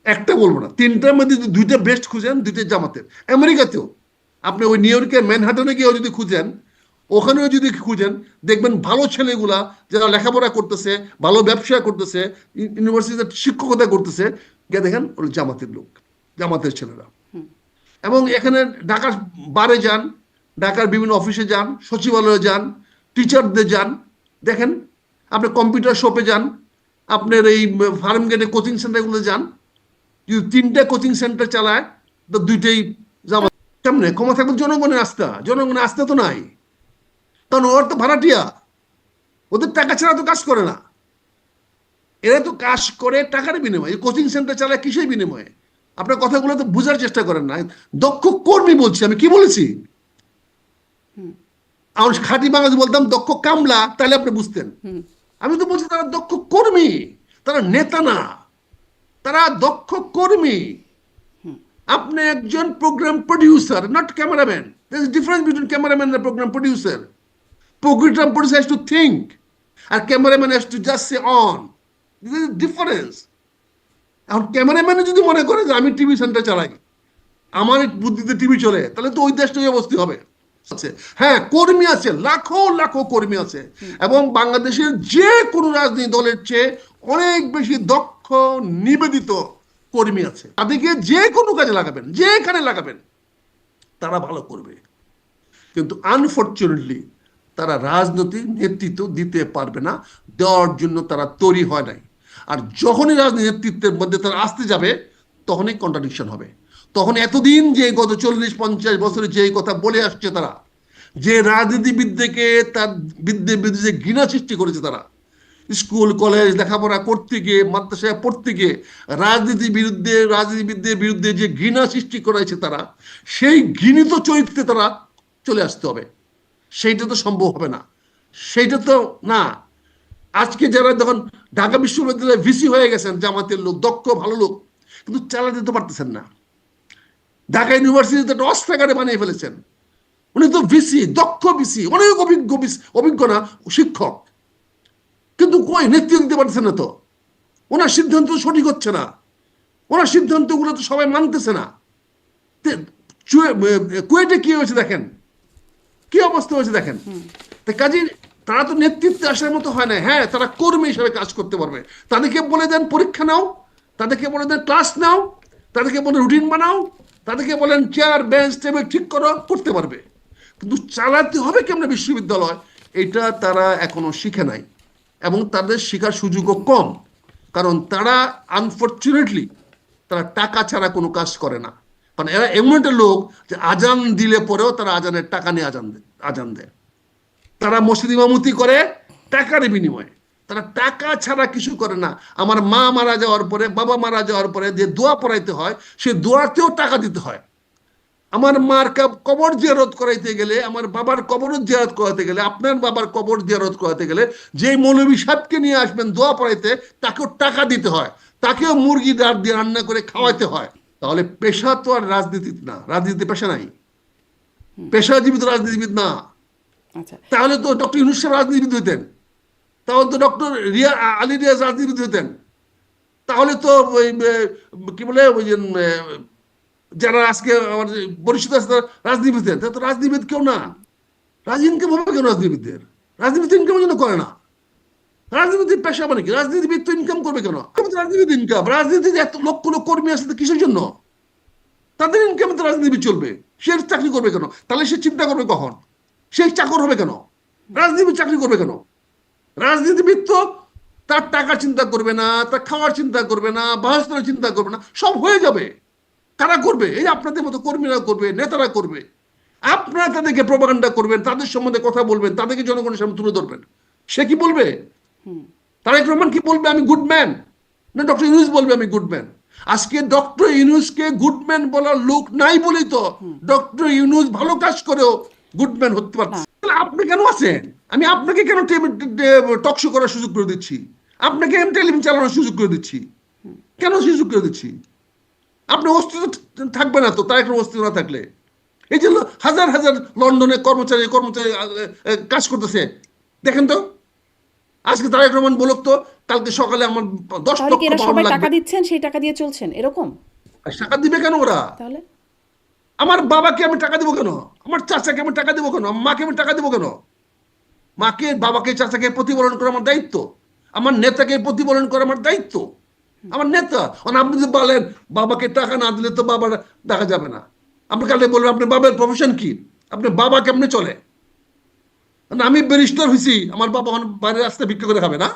একটা বলবো না, 3টার মধ্যে যদি 2টা বেস্ট খুঁজেন, 2টাই জামাতের। আমেরিকাতেও আপনি ওই নিউ ইয়র্কের ম্যানহাটনে গিয়েও যদি খুঁজেন, ওখানেও যদি খুঁজেন, দেখবেন ভালো ছেলেগুলা যারা লেখাপড়া করতেছে, ভালো ব্যবসা করতেছে, ইউনিভার্সিটিতে শিক্ষকতা করতেছে, গিয়ে দেখেন ওরা জামাতের লোক, জামাতের ছেলেরা। এবং এখানে ঢাকার বারে যান, ঢাকার বিভিন্ন অফিসে যান, সচিবালয়ে যান, টিচারদের যান, দেখেন, আপনি কম্পিউটার শপে যান, আপনার এই ফার্ম গেটে কোচিং সেন্টারগুলো যান, যদি 3টা কোচিং সেন্টার চালায়, তো 2টাই জামাত। সামনে ক্ষমা থাকবে জনগণের আস্থা, জনগণের আস্থা তো নাই। কারণ ওর তো ভাড়াটিয়া, ওদের টাকা ছাড়া তো কাজ করে না। এরা তো কাজ করে টাকার বিনিময়ে, কোচিং সেন্টার চালায় কিসের বিনিময়ে? আপনার কথাগুলো তো বোঝার চেষ্টা করেন না। দক্ষ কর্মী বলছি, আমি কি বলেছি? আমার খাঁটি বাংলাদেশ বলতাম দক্ষ কামলা, তাহলে আপনি বুঝতেন। আমি তো বলছি তারা দক্ষ কর্মী, তারা নেতা না, তারা দক্ষ কর্মী। আপনি একজন program producer, not cameraman. There is difference between cameraman and program producer. Program producer has to think, আর cameraman has to just say on. There is difference. এখন ক্যামেরাম্যান যদি মনে করে যে আমি টিভি সেন্টার চালাই, আমার বুদ্ধিতে টিভি চলে, তাহলে তো ওই দেশটা ওই অবস্থা হবে। হ্যাঁ, কর্মী আছে, লাখো লাখো কর্মী আছে, এবং বাংলাদেশের যে কোনো রাজনৈতিক দলের চেয়ে অনেক বেশি দক্ষ, নিবেদিত কর্মী আছে। তাদেরকে যে কোনো কাজে লাগাবেন, যেখানে লাগাবেন, তারা ভালো করবে। কিন্তু আনফর্চুনেটলি তারা রাজনৈতিক নেতৃত্ব দিতে পারবে না, দেওয়ার জন্য তারা তৈরি হয় নাই। আর যখনই রাজনৈতিক নেতৃত্বের মধ্যে তারা আসতে যাবে, তখনই কন্ট্রাডিকশন হবে। তখন এতদিন যে গত 40-50 বছরে যে কথা বলে আসছে তারা, যে রাজনীতিবিদদেরকে তার বিরুদ্ধে যে ঘৃণা সৃষ্টি করেছে তারা, স্কুল কলেজ লেখাপড়া করতে গিয়ে, মাদ্রাসায় পড়তে গিয়ে রাজনীতিবিদদের বিরুদ্ধে যে ঘৃণা সৃষ্টি করেছে তারা, সেই ঘৃণিত চরিত্রে তারা চলে আসতে হবে। সেইটা তো সম্ভব হবে না, সেইটা তো না। আজকে যারা যখন ঢাকা বিশ্ববিদ্যালয়ে ভিসি হয়ে গেছেন, জামাতের লোক, দক্ষ ভালো লোক, কিন্তু চালাতে তো পারতেছেন না। ঢাকা ইউনিভার্সিটিতে একটা অস্ত্রাগারে বানিয়ে ফেলেছেন। উনি তো ভিসি, দক্ষ ভিসি, অনেক অভিজ্ঞ না শিক্ষক, কিন্তু কই নেতৃত্ব দিতে পারছেন না তো। ওনার সিদ্ধান্ত সঠিক হচ্ছে না, ওনার সিদ্ধান্তগুলো তো সবাই মানতেছে না। কুয়েটে কি হয়েছে দেখেন, কি অবস্থা হয়েছে দেখেন। কাজে তারা তো নেতৃত্বে আসার মতো হয় না। হ্যাঁ, তারা কর্মী হিসেবে কাজ করতে পারবে। তাদেরকে বলে দেন পরীক্ষা নাও, তাদেরকে বলে দেন ক্লাস নাও, তাদেরকে বলে রুটিন বানাও, তাদেরকে বলেন চেয়ার বেঞ্চ টেবিল ঠিক করো, করতে পারবে। কিন্তু চালাতে হবে কেমন বিশ্ববিদ্যালয়, এটা তারা এখনো শিখে নাই, এবং তাদের শেখার সুযোগও কম। কারণ তারা আনফর্চুনেটলি তারা টাকা ছাড়া কোনো কাজ করে না। কারণ এরা এমন একটা লোক যে আজান দিলে পরেও তারা আজানের টাকা নিয়ে আজান দেয়। তারা মসজিদ ইমামতি করে টাকার বিনিময়ে, তারা টাকা ছাড়া কিছু করে না। আমার মা মারা যাওয়ার পরে, বাবা মারা যাওয়ার পরে যে দোয়া পড়াইতে হয়, সে দোয়াতেও টাকা দিতে হয়। আমার মার কবর জিয়ারত করাইতে গেলে, আমার বাবার কবর জিয়ারত করাতে গেলে, আপনার বাবার কবর জিয়ারত করাতে গেলে, যে মৌলভী সাহেবকে নিয়ে আসবেন দোয়া পড়াইতে, তাকেও টাকা দিতে হয়, তাকেও মুরগি দাঁড় দিয়ে রান্না করে খাওয়াইতে হয়। তাহলে পেশা তো আর রাজনীতি না, রাজনীতি পেশা নাই, পেশাজীবী তো রাজনীতিবিদ না। তাহলে তো ডক্টর ইউনূস সাহেব রাজনীতিবিদ হইতেন, তাহলে তো ডক্টর আলী রিয়াজ রাজনীতিবিদ হইতেন, তাহলে তো ওই কি বলে ওই যে যারা আজকে আমার পরিষদ আছে রাজনীতিবিদ, তারা তো রাজনীতিবিদ কেউ না। রাজনীতি ইনকাম হবে কেন রাজনীতিবিদদের? রাজনীতি ইনকামের জন্য করে না। রাজনীতির পেশা মানে কি? রাজনীতিবিদ তো ইনকাম করবে কেন? রাজনীতি ইনকাম, রাজনীতিতে এত লক্ষ লক্ষ কর্মী আছে কিসের জন্য? তাদের ইনকামে তো রাজনীতিবিদ চলবে। সে চাকরি করবে কেন? তাহলে সে চিন্তা করবে কখন? সে চাকর হবে কেন? রাজনীতিবিদ চাকরি করবে কেন? রাজনীতিবিদ তো তার টাকা চিন্তা করবে না, তার খাওয়ার চিন্তা করবে না, বাসস্থানের চিন্তা করবে না, সব হয়ে যাবে। কারা করবে? এই আপনাদের মতো কর্মীরা করবে, নেতারা করবে। আপনারা তাদেরকে প্রপাগান্ডা করবেন, তাদের সম্বন্ধে কথা বলবেন, তাদেরকে জনগণের সামনে তুলে ধরবেন। সে কি বলবে? তারেক রহমান কি বলবে আমি গুড ম্যান? না ডক্টর ইউনূস বলবে আমি গুড ম্যান? আজকে ডক্টর ইউনূসকে গুড ম্যান বলার লোক নাই বলেই তো ডক্টর ইউনূস ভালো কাজ করেও গুড ম্যান হতে পারছে। আপনি কেন আছেন? আমি আপনাকে কেন টক শো করার সুযোগ করে দিচ্ছি? আপনাকে টেলিভিশন চালানোর সুযোগ করে দিচ্ছি? কেন সুযোগ করে দিচ্ছি? আপনি অস্তিত্ব থাকবে না তো, তার একটা অস্তিত্ব না থাকলে। এই যে হাজার হাজার লন্ডনে কর্মচারী কাজ করতেছে, দেখেন তো। আজকে তারেক রহমান বলুক তো, কালকে সকালে আমার 10 লক্ষ পাউন্ড লাগবে, টাকা দিচ্ছেন, সেই টাকা দিয়ে চলছেন এরকম। টাকা দিবে কেন ওরা? তাহলে আমার বাবাকে আমি টাকা দেবো কেন? আমার চাচাকে আমি টাকা দেবো কেন? আমার মাকে আমি টাকা দেবো কেন? মাকে, বাবাকে, চাচাকে প্রতিপালন করা আমার দায়িত্ব। আমার নেতাকে প্রতিপালন করা আমার দায়িত্ব। আমার নেতা, আপনি যদি বলেন বাবাকে টাকা না দিলে তো বাবার দেখা যাবে না, আপনি কালকে বলবেন আপনার বাবার প্রফেশন কি, আপনার বাবা কেমনে চলে? আমি ব্যারিস্টার হয়েছি, আমার বাবা বাইরে রাস্তায় ভিক্ষা করে খাবে না?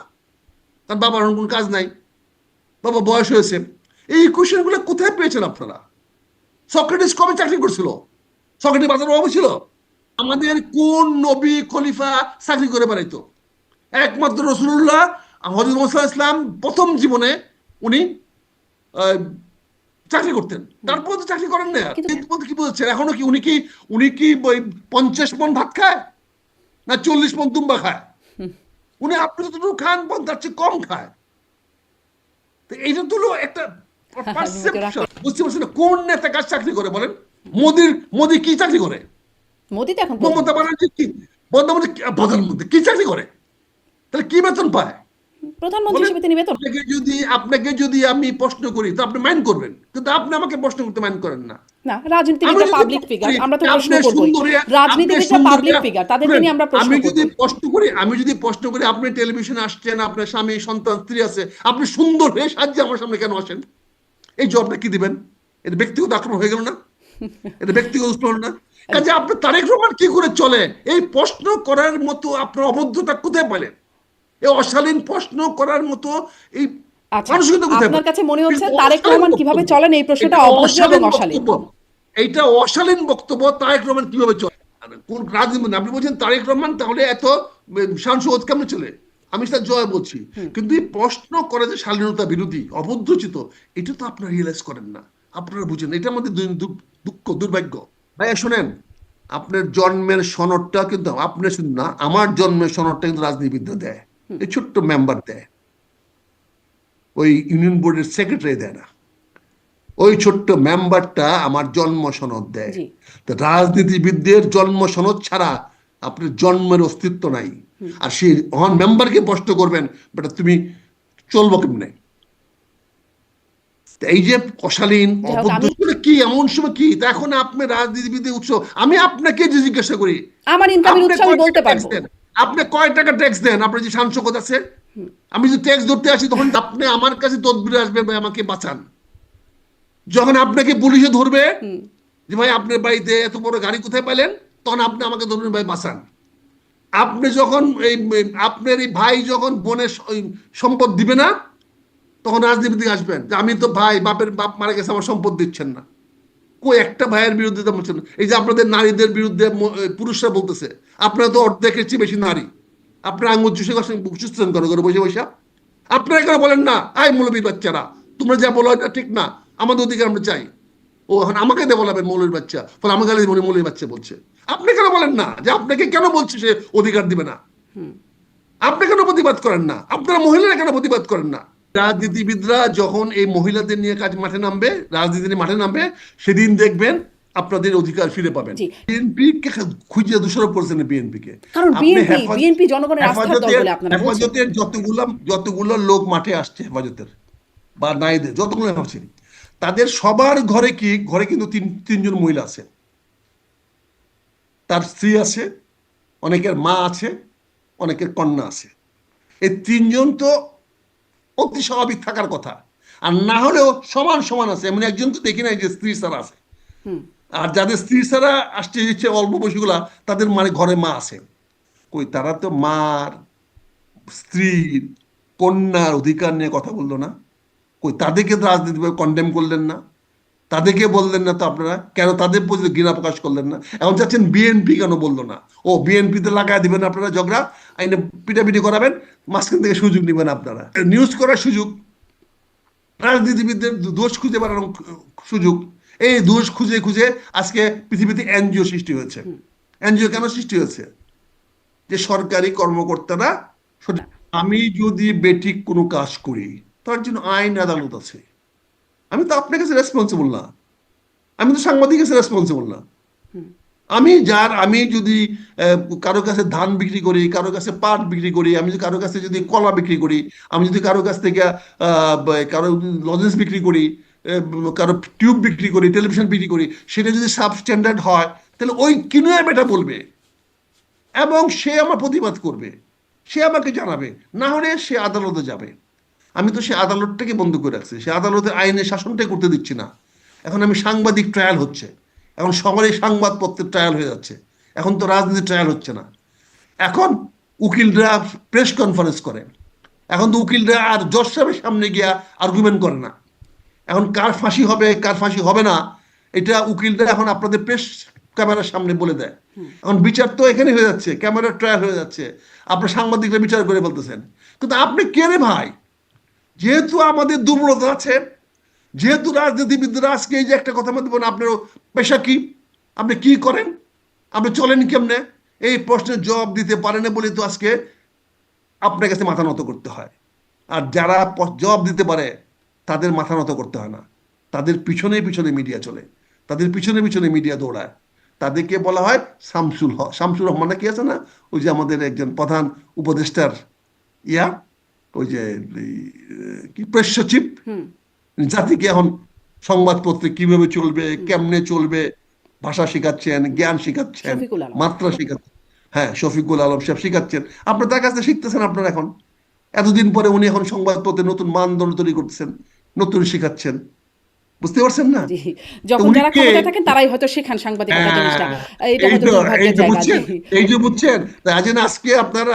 কারণ বাবার কোনো কাজ নাই, বাবা বয়স হয়েছে। এই কোশ্চেন গুলো কোথায় পেয়েছেন আপনারা? সক্রেটিস কবে চাকরি করছিল? সক্রেটিস বাজার অভাব ছিল? আমাদের কোন নবী খলিফা চাকরি করে বেড়াইতো? একমাত্র রসুল্লাহ হযরত মুসা ইসলাম প্রথম জীবনে উনি চাকরি করতেন, তারপর তো চাকরি করেন না। কি বলছেন এখনো? কি উনি কি 50 মণ ভাত খায় না 40 মণ দুম্বা খায়? উনি আপনি যতটুকু খান তার চেয়ে কম খায়। তো এইটা তো একটা বুঝতে পারছেন না? কোন নেতা কাজ চাকরি করে বলেন? মোদি কি চাকরি করে? মোদি তো এখন মমতা ব্যানার্জি কি প্রধানমন্ত্রী কি চাকরি করে? তাহলে কি বেতন পায়? প্রধানমন্ত্রী হিসেবে তিনি বেতন। আপনাকে যদি আমি প্রশ্ন করি তো আপনি মাইন্ড করবেন, কিন্তু আপনি আমাকে প্রশ্ন করতে মাইন্ড করেন না। না, রাজনীতিবিদরা পাবলিক ফিগার, আমরা তো প্রশ্ন করবই। রাজনীতিবিদরা পাবলিক ফিগার, তাদেরকে নিয়ে আমরা প্রশ্ন করব। আমি যদি প্রশ্ন করি, আপনি টেলিভিশনে আসছেন, আপনার স্বামী সন্তান স্ত্রী আছে, আপনি সুন্দর হয়ে সাজিয়ে আমার সামনে কেন আসেন? এই জবাবটা কি দিবেন? এটা ব্যক্তিগত আক্রমণ হয়ে গেল না? এটা ব্যক্তিগত প্রশ্ন না? কাজে আপনি তারেক রহমান কি করে চলে, এই প্রশ্ন করার মতো আপনার অবদ্ধতা কোথায় পেলেন? এই অশালীন প্রশ্ন করার মতো এই আচ্ছা, মানসিকতা কোথায় আপনার পেলেন? কাছে মনে হচ্ছে এটা তারেক অশালীন রহমান কিভাবে বক্তব্য, চলেন এই প্রশ্নটা এটা অভদ্র এবং অশালীন অশালীন। বক্তব্য, এইটা অশালীন বক্তব্য। তারেক রহমান কিভাবে চলে? কোন রাজনীতি, আপনি বলছেন তারেক রহমান তাহলে এত সাংসদ কেমন চলে? আমি তার জয় বলছি, কিন্তু এই প্রশ্ন করে যে শালীনতা বিরোধী অবুদ্ধচিত, এটা তো আপনারা রিয়েলাইজ করেন না, আপনারা বুঝেন। এটার মধ্যে দুঃখ দুর্ভাগ্য। ভাই শোনেন, আপনার জন্মের সনদটা কিন্তু আপনার শুধু না, আমার জন্মের সনদটা কিন্তু রাজনীতিবিদরা দেয়, এই ছোট্ট মেম্বার দেয়, ওই ইউনিয়ন বোর্ডের সেক্রেটারি দেয় না। ওই ছোট্ট মেম্বারটা আমার জন্ম সনদ দেয়। জি। তো রাজনীতিবিদদের জন্ম সনদ ছাড়া আপনার জন্মের অস্তিত্ব নাই। আর সেই মেম্বারকে প্রশ্ন করবেন, বেটা তুমি চলবো কেমনে? এই যে অশালীন যাই হোক, অবদ্ধ আমি কি এমন সময় কি, তা এখন আপনি রাজনীতিবিদের উৎস। আমি আপনাকে যে জিজ্ঞাসা করি, আমার ইনকামের আপনি উৎস আমি কয় টাকা বলতে ট্যাক্স পারবো। দেন? আপনি কয় টাকা ট্যাক্স দেন? আপনার যে সাংসদ আছে, আমি যদি ট্যাক্স ধরতে আসি তখন আপনি আমার কাছে তদবিরে আসবেন, ভাই আমাকে বাঁচান। যখন আপনাকে পুলিশে ধরবে যে ভাই আপনার বাড়িতে এত বড় গাড়ি কোথায় পাইলেন, তখন আপনি আমাকে ধরবেন, ভাই বাঁচান। আপনি যখন আপনার এই ভাই যখন বোনের সম্পদ দিবে না, তখন রাজনীতি আসবেন যে আমি তো ভাই, বাপ মারা গেছে, আমার সম্পদ দিচ্ছেন না। কই একটা ভাইয়ের বিরুদ্ধে তো বলছেন? এই যে আপনাদের নারীদের বিরুদ্ধে পুরুষরা বলতেছে, আপনারা তো অর্ধেকের চেয়ে বেশি নারী, আপনারা আঙুল চুষে চুষছেন করে করে বসে বসে। আপনারা কেন বলেন না, আই মৌলবীর বাচ্চারা, তোমরা যা বলো এটা ঠিক না, আমাদের অধিকার আমরা চাই? ও এখন আমাকে দিয়ে বলাবেন মৌলবীর বাচ্চা, ফলে আমাকে মৌলবীর বাচ্চা বলছে। আপনি কেন বলেন না যে আপনাকে কেন বলছে সে অধিকার দিবে না? আপনি কেন প্রতিবাদ করেন না? আপনারা মহিলারা কেন প্রতিবাদ করেন না? রাজনীতিবিদরা যখন এই মহিলাদের নিয়ে কাজ মাঠে নামবে, রাজনীতি মাঠে নামবে, সেদিন দেখবেন আপনাদের অধিকার ফিরে পাবেন। জি। বিএনপি কে খুঁজে দোষারোপ করেছেন বিএনপি কে। কারণ আপনি বিএনপি জনগণের আস্থার দল হেফাজতের বলে আপনারা বলছেন। হেফাজতের যতগুলো লোক মাঠে আসছে, হেফাজতের বা নাইদের যতগুলো আছে, তাদের সবার ঘরে কিন্তু তিনজন মহিলা আছে। তার স্ত্রী আছে, অনেকের মা আছে, অনেকের কন্যা আছে। এই তিনজন তো অতি স্বাভাবিক থাকার কথা, আর না হলেও সমান সমান আছে। এমন একজন তো দেখি নাই যে স্ত্রী ছাড়া আছে। আর যাদের স্ত্রী ছাড়া আসছে দিচ্ছে অল্প বয়সীগুলা, তাদের মানে ঘরে মা আছে। কই তারা তো মার, স্ত্রীর, কন্যার অধিকার নিয়ে কথা বললো না? কই তাদেরকে তো রাজনীতিভাবে কন্ডেম করলেন না? তাদেরকে বললেন না তো আপনারা? কেন তাদের প্রতি ঘৃণা প্রকাশ করলেন না? এখন চাচ্ছেন বিএনপি কেন বললো না? ও বিএনপিতে লাগাই দিবেন আপনারা ঝগড়া, আইনে পিটাপিটি করাবেন, মাঝখান থেকে সুযোগ নেবেন আপনারা, নিউজ করার সুযোগ, রাজনীতিবিদদের দোষ খুঁজে বেড়ানোর সুযোগ। এই দোষ খুঁজে খুঁজে আজকে পৃথিবীতে এনজিও সৃষ্টি হয়েছে। এনজিও কেন সৃষ্টি হয়েছে? যে সরকারি কর্মকর্তারা সঠিক। আমি যদি বেঠিক কোনো কাজ করি, তার জন্য আইন আদালত আছে। আমি তো আপনার কাছে রেসপন্সিবল না, আমি তো সাংবাদিকের কাছে রেসপন্সিবল না। আমি যদি কারো কাছে ধান বিক্রি করি, কারো কাছে পাট বিক্রি করি, আমি যদি কারো কাছে যদি কলা বিক্রি করি, আমি যদি কারো কাছ থেকে কারো লজেন্স বিক্রি করি, কারো টিউব বিক্রি করি, টেলিভিশন বিক্রি করি, সেটা যদি সাব স্ট্যান্ডার্ড হয়, তাহলে ওই কিনুয়া বেটা বলবে এবং সে আমার প্রতিবাদ করবে, সে আমাকে জানাবে, না হলে সে আদালতে যাবে। আমি তো সে আদালতটাকে বন্ধ করে রাখছি, সে আদালতের আইনের শাসনটাই করতে দিচ্ছি না। এখন আমি সাংবাদিক ট্রায়াল হচ্ছে, এখন শহরে সংবাদপত্রের ট্রায়াল হয়ে যাচ্ছে, এখন তো রাজনীতি ট্রায়াল হচ্ছে না। এখন উকিলরা প্রেস কনফারেন্স করে, এখন তো উকিলরা আর জজ সাহেবের সামনে গিয়া আর্গুমেন্ট করে না। এখন কার ফাঁসি হবে কার ফাঁসি হবে না, এটা উকিলরা এখন আপনাদের প্রেস ক্যামেরার সামনে বলে দেয়। এখন বিচার তো এখানে হয়ে যাচ্ছে, ক্যামেরার ট্রায়াল হয়ে যাচ্ছে, আপনার সাংবাদিকরা বিচার করে বলতেছেন। কিন্তু আপনি কে রে ভাই? যেহেতু আমাদের দুর্বলতা আছে, যেহেতু রাজনীতিবিদরা আজকে এই যে একটা কথা বলতে পারেন, আপনার পেশা কি, আপনি কি করেন, আপনি চলেন কেমনে, এই প্রশ্নের জবাব দিতে পারেন না বলে তো আজকে আপনার কাছে মাথা নত করতে হয়। আর যারা জবাব দিতে পারে তাদের মাথা নত করতে হয় না, তাদের পিছনে পিছনে মিডিয়া চলে, তাদের পিছনে পিছনে মিডিয়া দৌড়ায়। তাদেরকে বলা হয় শামসুর রহমান কি আছে না, ওই যে আমাদের একজন প্রধান উপদেষ্টার ইয়া, ওই যে কি প্রেস সচিব, জাতিকে এখন সংবাদপত্রে কিভাবে চলবে, কেমনে চলবে, ভাষা শেখাচ্ছেন, জ্ঞান শেখাচ্ছেন, শফিকুল আলম। মাত্রা শেখাচ্ছেন। হ্যাঁ, শফিকুল আলম সাহেব শেখাচ্ছেন, আপনার তার কাছে শিখতেছেন। আপনারা এখন এতদিন পরে উনি এখন সংবাদপত্রে নতুন মানদণ্ড তৈরি করতেছেন, নতুন শেখাচ্ছেন। বুঝতে পারছেন না? জি। তো যখন উনি যারা কে? ক্ষমতায় থাকেন তারাই হয়তো শেখান সাংবাদিকতা জিনিসটা। হ্যাঁ, এটা এই হয়তো তো এই দুর্ভাগ্যের যে জায়গা। জি, বুঝছেন, এই যে বুঝছেন, কাজে আজকে আপনারা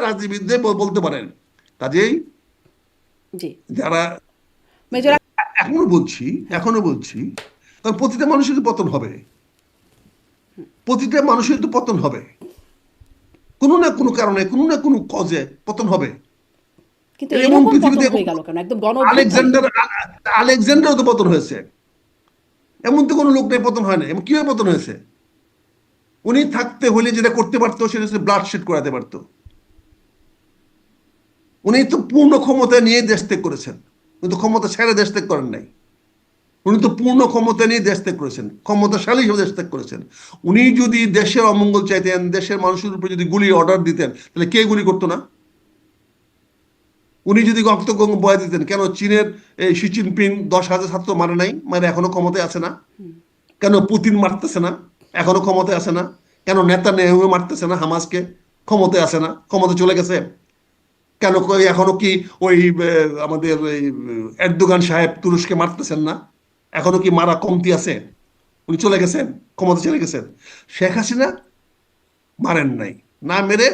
রাজনীতিবিদদের বলতে পারেন। কাজেই জি। যারা মেজর এখনো বলছি, হ্যাঁ, এখনো বলছি, কারণ প্রতিটা মানুষের তো পতন হবে, প্রতিটা মানুষের তো পতন হবে, কোনো না কোনো কারণে, কোনো না কোনো কজে পতন হবে। কিন্তু এমন এরকম পতন পৃথিবীতে হয়ে গেল কেন? একদম গণ অভ্যুত্থানে? আলেকজান্ডার আলেকজান্ডারও তো পতন হয়েছে, এমন তো কোনো লোক নেই পতন হয় না। এমন কিভাবে পতন হয়েছে? উনি থাকতে হলে যেটা করতে পারতো সেটা হচ্ছে ব্লাড শেড করাতে পারতো। উনি তো পূর্ণ ক্ষমতা নিয়ে দেশ ত্যাগ করেছেন, কিন্তু ক্ষমতা ছেড়ে দেশ ত্যাগ করেন নাই। উনি তো পূর্ণ ক্ষমতা নিয়ে দেশ ত্যাগ করেছেন, ক্ষমতাশালী হিসেবে দেশ ত্যাগ করেছেন। উনি যদি দেশের অমঙ্গল চাইতেন, দেশের মানুষের উপরে যদি গুলি অর্ডার দিতেন, তাহলে কে গুলি করতো না? উনি যদি রক্তগঙ্গ বয়ে দিতেন, কেন চীনের এই শি জিনপিং 10,000 ছাত্র মারে নাই, মানে এখনো ক্ষমতায় আছে না? কেন পুতিন মারতেছে না, এখনো ক্ষমতায় আছে না? কেন নেতা নেহু মারতেছে না হামাসকে, ক্ষমতায় আছে না? ক্ষমতা চলে গেছে কেন? এখনো কি ওই আমাদের ওই এরদোগান সাহেব তুরস্কে মারতেছেন না? এখনো কি মারা কমতি আছে? উনি চলে গেছেন, ক্ষমতা চলে গেছেন। শেখ হাসিনা মারেন নাই, না মেরে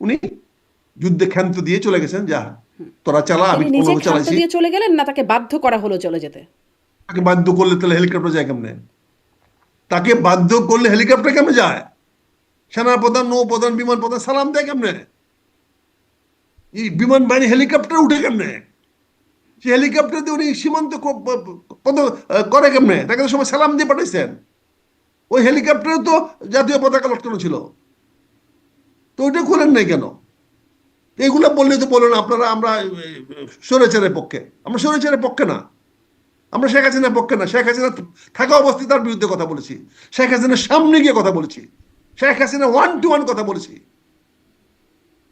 উনি যুদ্ধে ক্ষান্ত দিয়ে চলে গেছেন, যা তোরা চালা, আমি তিনি নিজে কোনোভাবে ক্ষান্ত চালাইছি। দিয়ে চলে গেলেন না তাকে বাধ্য করা হলো চলে যেতে? তাকে বাধ্য করলে তাহলে হেলিকপ্টার যায় কেমনে? তাকে বাধ্য করলে হেলিকপ্টার কেমনে যায়? সেনাপ্রধান, নৌপ্রধান, বিমান প্রধান সালাম দেয় কেমনে? এই বিমান বাহিনী হেলিকপ্টার উঠে কেমনে? সে হেলিকপ্টার দিয়ে উনি সীমান্ত করে কেমনে? তাকে তো সময় সালাম দিয়ে পাঠাইছেন। ওই হেলিকপ্টারে তো জাতীয় পতাকা লটকানো ছিল, তো ওইটা খোলেন নাই কেন? এগুলো বললে তো বলুন আপনারা আমরা স্বৈরাচারের পক্ষে। আমরা স্বৈরাচারের পক্ষে না, আমরা শেখ হাসিনার পক্ষে না। শেখ হাসিনা থাকা অবস্থায় তার বিরুদ্ধে কথা বলেছি, শেখ হাসিনার সামনে গিয়ে কথা বলেছি, শেখ হাসিনা 1-to-1 কথা বলেছি।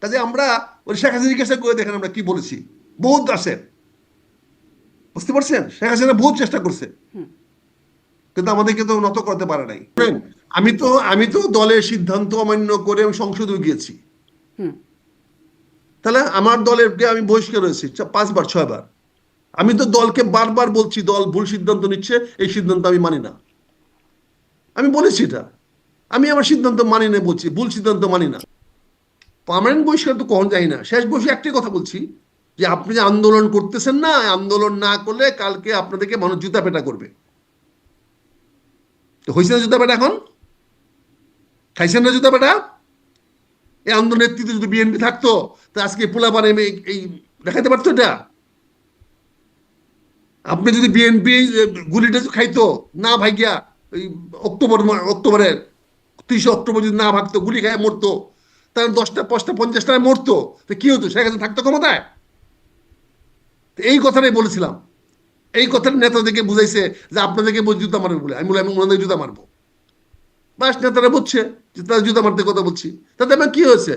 কাজে আমরা ওই শেখ হাসিনা জিজ্ঞাসা করে দেখেন আমরা কি বলেছি। বহুত আছে, বুঝতে পারছেন? শেখ হাসিনা বহুত চেষ্টা করছে, কিন্তু আমাদেরকে তো নত করতে পারে নাই। আমি তো দলের সিদ্ধান্ত অমান্য করে আমি সংসদে গিয়েছি। হুম। তাহলে আমার দলের আমি বহিষ্কার হয়েছি 5-6 বার। আমি তো দলকে বারবার বলছি দল ভুল সিদ্ধান্ত নিচ্ছে, এই সিদ্ধান্ত আমি মানি না। আমি বলেছি এটা, আমি আমার সিদ্ধান্ত মানি না, বলছি ভুল সিদ্ধান্ত মানি না। পার্মানেন্ট বহিষ্কার তো কখন যাই না, শেষ বসে একটাই কথা বলছি, যে আপনি যে আন্দোলন করতেছেন না, আন্দোলন না করলে কালকে আপনাদেরকে মানুষ জুতা পেটা করবে। তো হয়েছে না জুতা পেটা? এখন খাইছেন না জুতা পেটা? এই আন্দোলন নেতৃত্বে যদি বিএনপি থাকতো, তো আজকে পোলাপান এই দেখাতে পারতো এটা। আপনি যদি বিএনপি গুলিটা খাইতো না ভাইগিয়া, ওই অক্টোবরের 30 অক্টোবর যদি না ভাগতো, গুলি খায় মরতো, তাহলে 10টা 5টা 50টায় মরতো, তো কি হতো? শেখ হাসিনা থাকতো ক্ষমতায়? এই কথাটাই বলেছিলাম, এই কথাটা নেতাদেরকে বুঝাইছে যে আপনাদেরকে জুতা মারবে বলে। আমি বলে আমি ওনাদের জুতা মারবো, বাস নেতারা বুঝছে যে তারা জুতা মারতে কথা বলছি। তাতে আমার কি হয়েছে?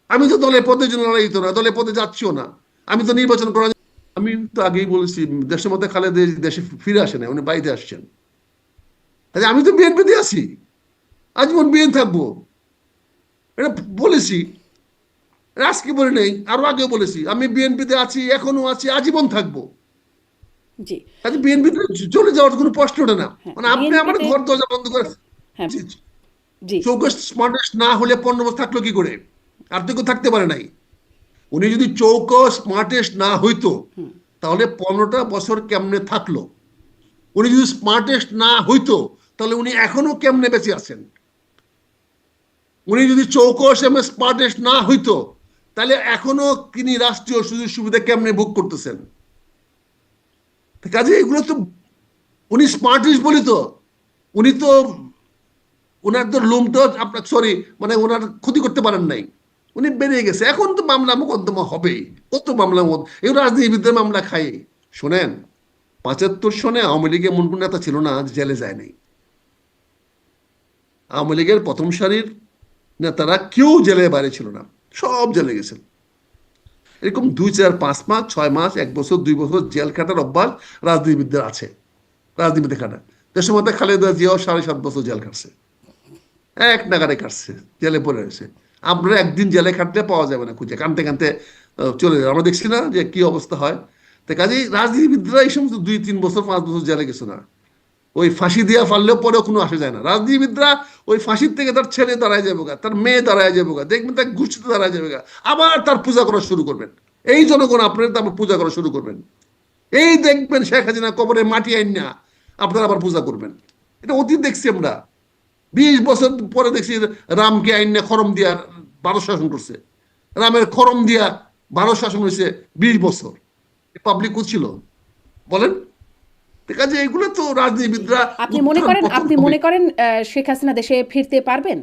আমি তো দলের পদের জন্য লড়াই তো না, দলের পদে যাচ্ছিও না। আমি তো নির্বাচন করা, আমি তো আগেই বলেছি দেশের মধ্যে খালেদা দেশে ফিরে আসে না, উনি বাড়িতে আসছেন। আমি তো বিএনপিতে আছি, আজীবন বিএন থাকবো, এটা বলেছি। আজকে বলে নেই, আরো আগেও বলেছি আমি বিএনপিতে আছি, এখনো আছি, আজীবন থাকবো। জি। কাজে বিএনপিতে চলে যাওয়ার কোনো প্রশ্ন ওঠে না। হ্যাঁ, মানে আপনি আমার বিএনপিতে ঘর দরজা বন্ধ করে হ্যাঁ, জি। চৌকস স্মার্টেস্ট না হলে 15 বছর থাকলো কি করে? আর তো কেউ থাকতে পারে নাই। উনি যদি চৌকস স্মার্টেস্ট না হইতো, তাহলে 15টা বছর কেমনে থাকলো? উনি যদি স্মার্টেস্ট না হইতো, তাহলে উনি এখনো কেমনে বেঁচে আছেন? উনি যদি চৌকস এবং স্মার্টেস্ট না হইতো, তাহলে এখনো তিনি রাষ্ট্রীয় সুযোগ সুবিধা কেমনে ভোগ করতেছেন? কাজে এগুলো তো, উনি স্মার্টেস্ট বলি তো, উনি তো ওনার তো লোমটা আপনার সরি মানে ওনার ক্ষতি করতে পারেন নাই, উনি বেরিয়ে গেছে। এখন তো মামলা মোকদ্দমা হবেই, কত মামলা এই রাজনীতিবিদদের মামলা খাই। শোনেন, 75 সনে আওয়ামী লীগের এমন কোন নেতা ছিল না যে জেলে যায় নাই। আওয়ামী লীগের প্রথম সারির নেতারা কেউ জেলে বাইরে ছিল না, সব জেলে গেছেন। এরকম 2, 4, 5 মাস, 6 মাস, 1 বছর, 2 বছর জেল খাটার অভ্যাস রাজনীতিবিদদের আছে। রাজনীতিবিদে খাটা দেশের মধ্যে খালেদা জিয়াও 7.5 বছর জেল খাটছে, এক নাগারে কাটছে, জেলে পড়ে রয়েছে। আপনারা একদিন জেলে খাটলে পাওয়া যাবে না, খুঁজে কানতে কানতে চলে যাবে। আমরা দেখছি না যে কি অবস্থা হয়। তো কাজেই রাজনীতিবিদরা এই সমস্ত 2-3 বছর 5 বছর জেলে গেছে না, ওই ফাঁসি দিয়া ফারলেও পরেও কোনো আসে যায় না। রাজনীতিবিদরা ওই ফাঁসির থেকে তার ছেলে দাঁড়ায় যাবে গা, তার মেয়ে দাঁড়ায় যাবে গা, দেখবেন তার গোষ্ঠীতে দাঁড়ায় যাবে গা, আবার তার পূজা করা শুরু করবেন। এই জনগণ আপনার তারপর পূজা করা শুরু করবেন। এই দেখবেন শেখ হাসিনা কবরে মাটি আইন না আপনারা আবার পূজা করবেন। এটা অতীত দেখছি আমরা। 20 বছর পরে দেখছি রামকে আইন না খরম দিয়া ভারত শাসন করছে। রামের খরম দিয়া ভারত শাসন হয়েছে 20 বছর। পাবলিক ছিল বলেন। ঠিক আছে, এগুলো তো রাজনীতিবিদরা আপনি মনে উত্থান করেন পতন আপনি হবে। মনে করেন শেখ হাসিনা দেশে ফিরতে পারবেন?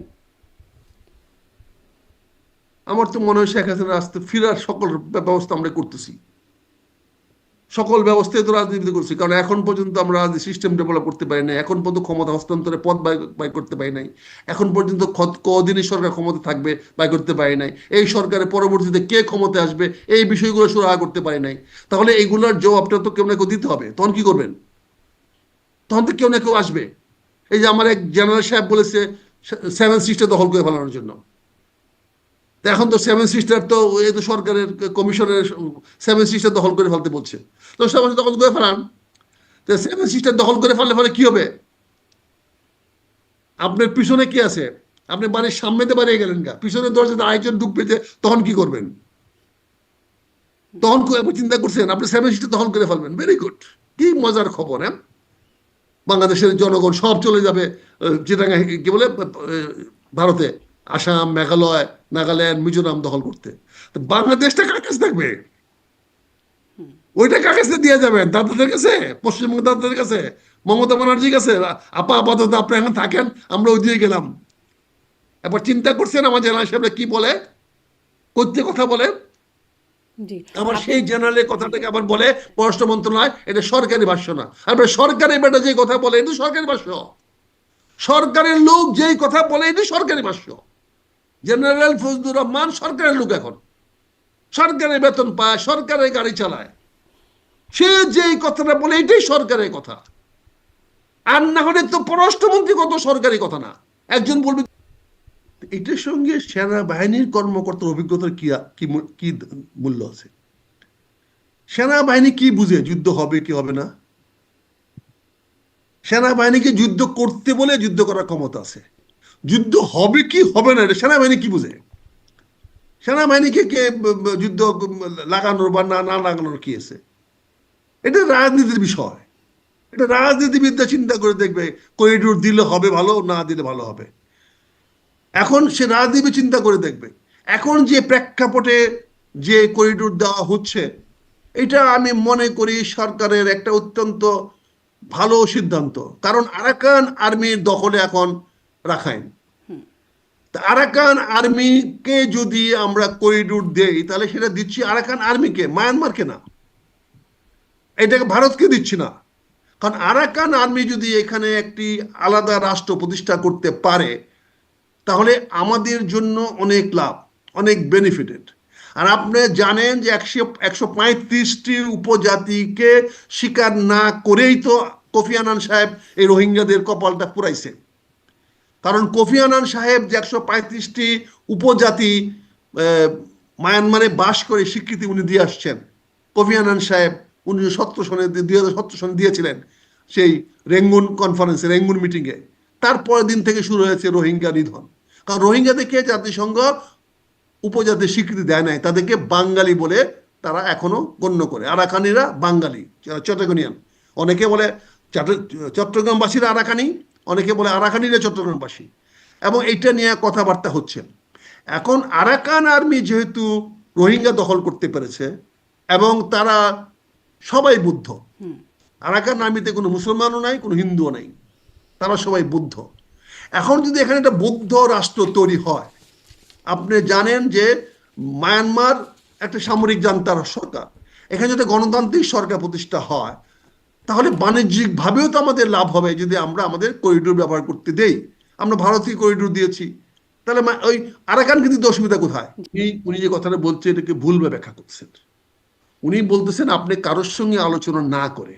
আমার তো মনে হয় শেখ হাসিনা আসতে ফিরার সকল ব্যবস্থা আমরা করতেছি, সকল ব্যবস্থায় তো রাজনীতি করছি। কারণ এখন পর্যন্ত আমরা সিস্টেম ডেভেলপ করতে পারি নাই, এখন পর্যন্ত ক্ষমতা হস্তান্তরে পথ বাই করতে পারি নাই, এখন পর্যন্ত কদিনই সরকার ক্ষমতা থাকবে বাই করতে পারি নাই, এই সরকারের পরবর্তীতে কে ক্ষমতা আসবে এই বিষয়গুলো সুরাহা করতে পারি নাই। তাহলে এইগুলোর জবাবটা তো কেউ না কেউ দিতে হবে। তখন কি করবেন? তখন তো কেউ না কেউ আসবে। এই যে আমার এক জেনারেল সাহেব বলেছে 7 সিস্টার দখল করে ফেলানোর জন্য। এখন তো 7 সিস্টার তো এই তো সরকারের কমিশনের 7 সিস্টার দখল করে ফেলতে বলছে। তো 7 দখল করে ফেলান। তো 7 সিস্টার দখল করে ফেললে পরে কি হবে? আপনার পিছনে কি আছে? আপনি বাড়ির সামনেতে বাড়িয়ে গেলেন গা, পিছনের দরজাতে আরেকজন ঢুকবে, যে তখন কি করবেন? তখন চিন্তা করছেন আপনি 7 সিস্টার দখল করে ফেলবেন। ভেরি গুড, কি মজার খবর। হ্যাঁ, বাংলাদেশের জনগণ সব চলে যাবে চিটাগাং, কি বলে, ভারতে, আসাম, মেঘালয়, নাগাল্যান্ড, মিজোরাম দখল করতে। তো বাংলাদেশটা কার কাছে থাকবে? ওইটা কার কাছে দিয়ে যাবেন? দাদাদের কাছে, পশ্চিমবঙ্গ দাদাদের কাছে, মমতা ব্যানার্জির কাছে? আপা আপাতত আপনি এখন থাকেন, আমরা ওই দিয়ে গেলাম। এবার চিন্তা করছেন আমার জেনারেল সাহেবরা কি বলে, করতে কথা বলে। জি। আবার আপনি সেই জেনারেলের কথাটাকে আবার বলে পররাষ্ট্র মন্ত্রণালয়, এটা সরকারি ভাষ্য না। আর সরকারি বেটা যে কথা বলে এটা সরকারি ভাষ্য। সরকারের লোক যেই কথা বলে এটা সরকারি ভাষ্য। জেনারেল ফজলুর রহমান সরকারের লোক, এখন সরকারের বেতন পায়, সরকারের গাড়ি চালায়, সে যেই কথাটা বলে এটাই সরকারের কথা। আর না হলে তো পররাষ্ট্রমন্ত্রী কত সরকারি কথা না। একজন বলবে এটার সঙ্গে সেনাবাহিনীর কর্মকর্তার অভিজ্ঞতার কি কি কি মূল্য আছে? সেনাবাহিনী কি বুঝে যুদ্ধ হবে কি হবে না? সেনাবাহিনীকে যুদ্ধ করতে বলে যুদ্ধ করার ক্ষমতা আছে, যুদ্ধ হবে কি হবে না এটা সেনাবাহিনী কি বুঝে? সেনাবাহিনীকে কে যুদ্ধ লাগানোর বা না না লাগানোর কি আছে? এটা রাজনীতির বিষয়। এটা রাজনীতিবিদরা চিন্তা করে দেখবে করিডোর দিলে হবে ভালো, না দিলে ভালো হবে। এখন সে রাজনীতি চিন্তা করে দেখবে। এখন যে প্রেক্ষাপটে যে করিডোর দেওয়া হচ্ছে, এটা আমি মনে করি সরকারের একটা অত্যন্ত ভালো সিদ্ধান্ত। কারণ আরাকান আর্মির দখলে এখন রাখাইন। আরাকান আর্মিকে যদি আমরা করিডোর দেই তাহলে সেটা দিচ্ছি আরাকান আর্মিকে, মায়ানমারকে না, এটাকে ভারতকে দিচ্ছি না। কারণ আরাকান আর্মি যদি এখানে একটি আলাদা রাষ্ট্র প্রতিষ্ঠা করতে পারে তাহলে আমাদের জন্য অনেক লাভ, অনেক বেনিফিটেড। আর আপনি জানেন যে 135টি উপজাতিকে স্বীকার না করেই তো কোফি আনান সাহেব এই রোহিঙ্গাদের কপালটা পুরাইছে। কারণ কোফি আনান সাহেব যে 135টি উপজাতি মায়ানমারে বাস করে স্বীকৃতি উনি দিয়ে আসছেন। কোফি আনান সাহেব 2017 সনে দিয়েছিলেন সেই রেঙ্গুন কনফারেন্সে, রেঙ্গুন মিটিংয়ে। তারপরের দিন থেকে শুরু হয়েছে রোহিঙ্গা নিধন। কারণ রোহিঙ্গাদেরকে জাতিসংঘ উপজাতির স্বীকৃতি দেয় নাই, তাদেরকে বাঙালি বলে তারা এখনো গণ্য করে। আরাকানিরা বাঙালি, চট্টগ্রামিয়ান। অনেকে বলে চট্টগ্রামবাসীরা আরাকানি, অনেকে বলে আরাকানিরা চট্টগ্রামবাসী, এবং এইটা নিয়ে কথাবার্তা হচ্ছে। এখন আরাকান আর্মি যেহেতু রোহিঙ্গা দখল করতে পেরেছে এবং তারা সবাই বুদ্ধ, আরাকান আর্মিতে কোনো মুসলমানও নাই, কোনো হিন্দুও নাই, তারা সবাই বুদ্ধ। এখন যদি এখানে একটা বৌদ্ধ রাষ্ট্র তৈরি হয়, আপনি জানেন যে মায়ানমার একটা সামরিক জান্তার সরকার, এখানে যদি গণতান্ত্রিক সরকার প্রতিষ্ঠা হয় তাহলে বাণিজ্যিকভাবেও তো আমাদের লাভ হবে যদি আমরা আমাদের করিডোর ব্যবহার করতে দেই। আমরা ভারতীয় করিডোর দিয়েছি, তাহলে ওই আরাকান কিন্তু অসুবিধা কোথায়? উনি যে কথাটা বলছে এটাকে ভুলভাবে ব্যাখ্যা করছেন। উনি বলতেছেন আপনি কারোর সঙ্গে আলোচনা না করে,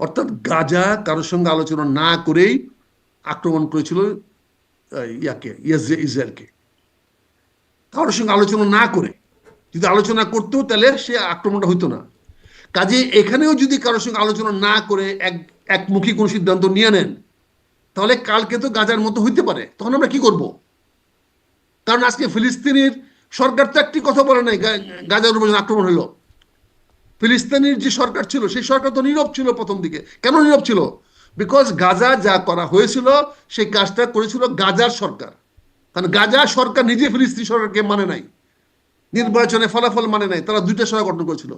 অর্থাৎ গাজা কারোর সঙ্গে আলোচনা না করেই আক্রমণ করেছিল ইসরায়েলকে। কারোর সঙ্গে আলোচনা না করে, যদি আলোচনা করতো তাহলে সে আক্রমণটা হইতো না। কাজে এখানেও যদি কারোর সঙ্গে আলোচনা না করে একমুখী কোন সিদ্ধান্ত নিয়ে নেন, তাহলে কালকে তো গাজার মতো হইতে পারে। তখন আমরা কি করব? কারণ আজকে ফিলিস্তিনের সরকার তো একটি কথা বলে নাই গাজার উপর আক্রমণ হলো। ফিলিস্তিনের যে সরকার ছিল সেই সরকার তো নীরব ছিল প্রথম দিকে। কেন নীরব ছিল? বিকজ গাজা যা করা হয়েছিল সেই কাজটা করেছিল গাজার সরকার। কারণ গাজা সরকার নিজে ফিলিস্তিনি সরকারকে মানে নাই, নির্বাচনে ফলাফল মানে নাই, তারা দুইটা সরকার গঠন করেছিল।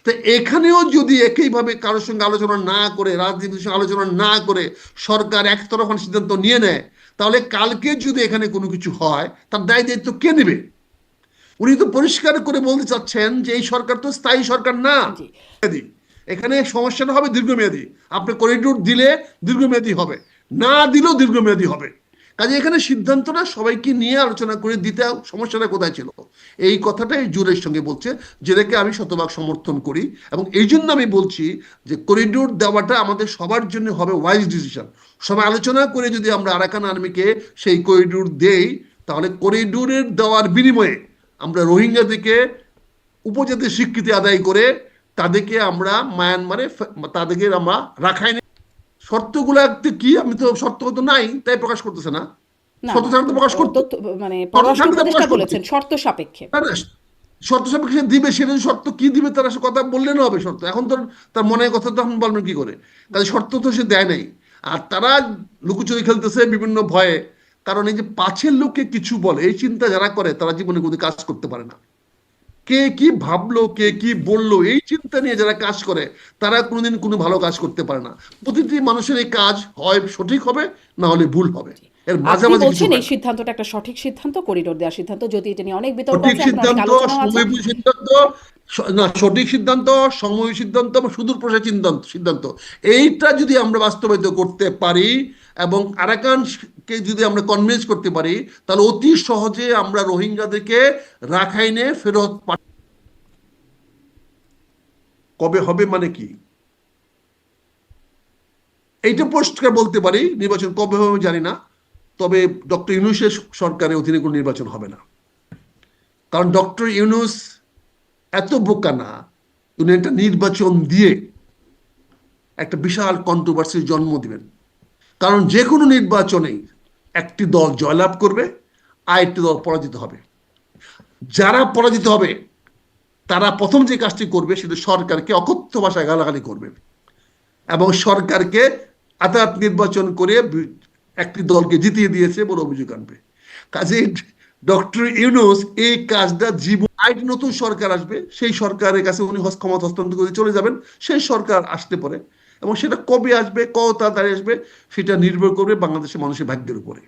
তো এখানেও যদি একইভাবে কারোর সঙ্গে আলোচনা না করে, রাজনীতির সঙ্গে আলোচনা না করে সরকার একতরফা সিদ্ধান্ত নিয়ে নেয়, তাহলে কালকে যদি এখানে কোনো কিছু হয় তার দায় দায়িত্ব কে নেবে? উনি তো পরিষ্কার করে বলতে চাচ্ছেন যে এই সরকার তো স্থায়ী সরকার না, জি। এখানে সমস্যাটা হবে দীর্ঘমেয়াদী। আপনি করিডোর দিলে দীর্ঘমেয়াদী হবে, না দিলেও দীর্ঘমেয়াদী হবে। কাজে এখানে সিদ্ধান্তটা সবাইকে নিয়ে আলোচনা করে দিতে, সমস্যাটা কোথায় ছিল এই কথাটাই জোরের সঙ্গে বলছে, যেটাকে আমি শতভাগ সমর্থন করি। এবং এই জন্য আমি বলছি যে করিডোর দেওয়াটা আমাদের সবার জন্য হবে ওয়াইজ ডিসিশন। সবাই আলোচনা করে যদি আমরা আরাকান আর্মিকে সেই করিডোর দেই, তাহলে করিডোরের দেওয়ার বিনিময়ে আমরা রোহিঙ্গাদেরকে উপজাতির স্বীকৃতি আদায় করে তাদেরকে আমরা মায়ানমারে তাদেরকে আমরা রাখাইনে। শর্তগুলা কি? আমি তো শর্ত তো নাই তাই প্রকাশ করতেছে না। না, শর্ত না। থাকলে তো প্রকাশ করতো, তথ্য মানে শর্ত পররাষ্ট্র থাকলে তো উপদেষ্টা প্রকাশ করতো। বলেছেন শর্ত সাপেক্ষে। না, না, শর্ত সাপেক্ষে দিবে, সেটা শর্ত কি দিবে তারা সে কথা বললে না হবে। শর্ত এখন তো তার মনের কথা তো এখন বলবেন কি করে? কাজে শর্ত তো সে দেয় নাই। আর তারা লুকোচুরি খেলতেছে বিভিন্ন ভয়ে। কারণ এই যে পাছের লোককে কিছু বলে এই চিন্তা যারা করে তারা জীবনে কোনো কাজ করতে পারে না। কে কি ভাবলো, কে কি বললো, এই চিন্তা নিয়ে যারা কাজ করে তারা কোনোদিন কোনো ভালো কাজ করতে পারে না। প্রতিটি মানুষের এই কাজ হয় সঠিক হবে, না হলে ভুল হবে, এর আপনি মাঝামাঝি কিছু বলছেন হয় এই না। সিদ্ধান্তটা একটা সঠিক সিদ্ধান্ত, করিডোর দেওয়ার সিদ্ধান্ত, যদি এটা নিয়ে অনেক বিতর্ক সঠিক আছে, এখন অনেক সিদ্ধান্ত, আলোচনাও আছে। সময়োপযোগী সিদ্ধান্ত, না সঠিক সিদ্ধান্ত, সময় সিদ্ধান্ত এবং সুদূর প্রসারী সিদ্ধান্ত, এইটা যদি আমরা বাস্তবায়িত করতে পারি এবং আরাকানকে যদি আমরা কনভিন্স করতে পারি, তাহলে অতি সহজে আমরা রোহিঙ্গাদেরকে রাখাইনে ফেরত কবে হবে মানে কি এইটা পরিষ্কার বলতে পারি। নির্বাচন কবে হবে আমি জানি না, তবে ডক্টর ইউনূসের সরকারের অধীনে কোনো নির্বাচন হবে না। কারণ ডক্টর ইউনূস এত বোকা না, উনি একটা নির্বাচন দিয়ে একটা বিশাল কন্ট্রোভার্সির জন্ম দিবেন। কারণ যে কোনো নির্বাচনেই একটি দল জয়লাভ করবে আর একটি দল পরাজিত হবে। যারা পরাজিত হবে তারা প্রথম যে কাজটি করবে সেটা সরকারকে অকথ্য ভাষায় গালাগালি করবে এবং সরকারকে আদালত নির্বাচন করে একটি দলকে জিতিয়ে দিয়েছে বলে অভিযোগ আনবে। কাজে ডক্টর ইউনূস এই কাজটা জীবন, নতুন সরকার আসবে সেই সরকারের কাছে উনি ক্ষমতা হস্তান্তর করে চলে যাবেন। সেই সরকার আসতে পারে এবং সেটা কবে আসবে, কত তাড়াতাড়ি আসবে, সেটা নির্ভর করবে বাংলাদেশের মানুষের ভাগ্যের উপরে।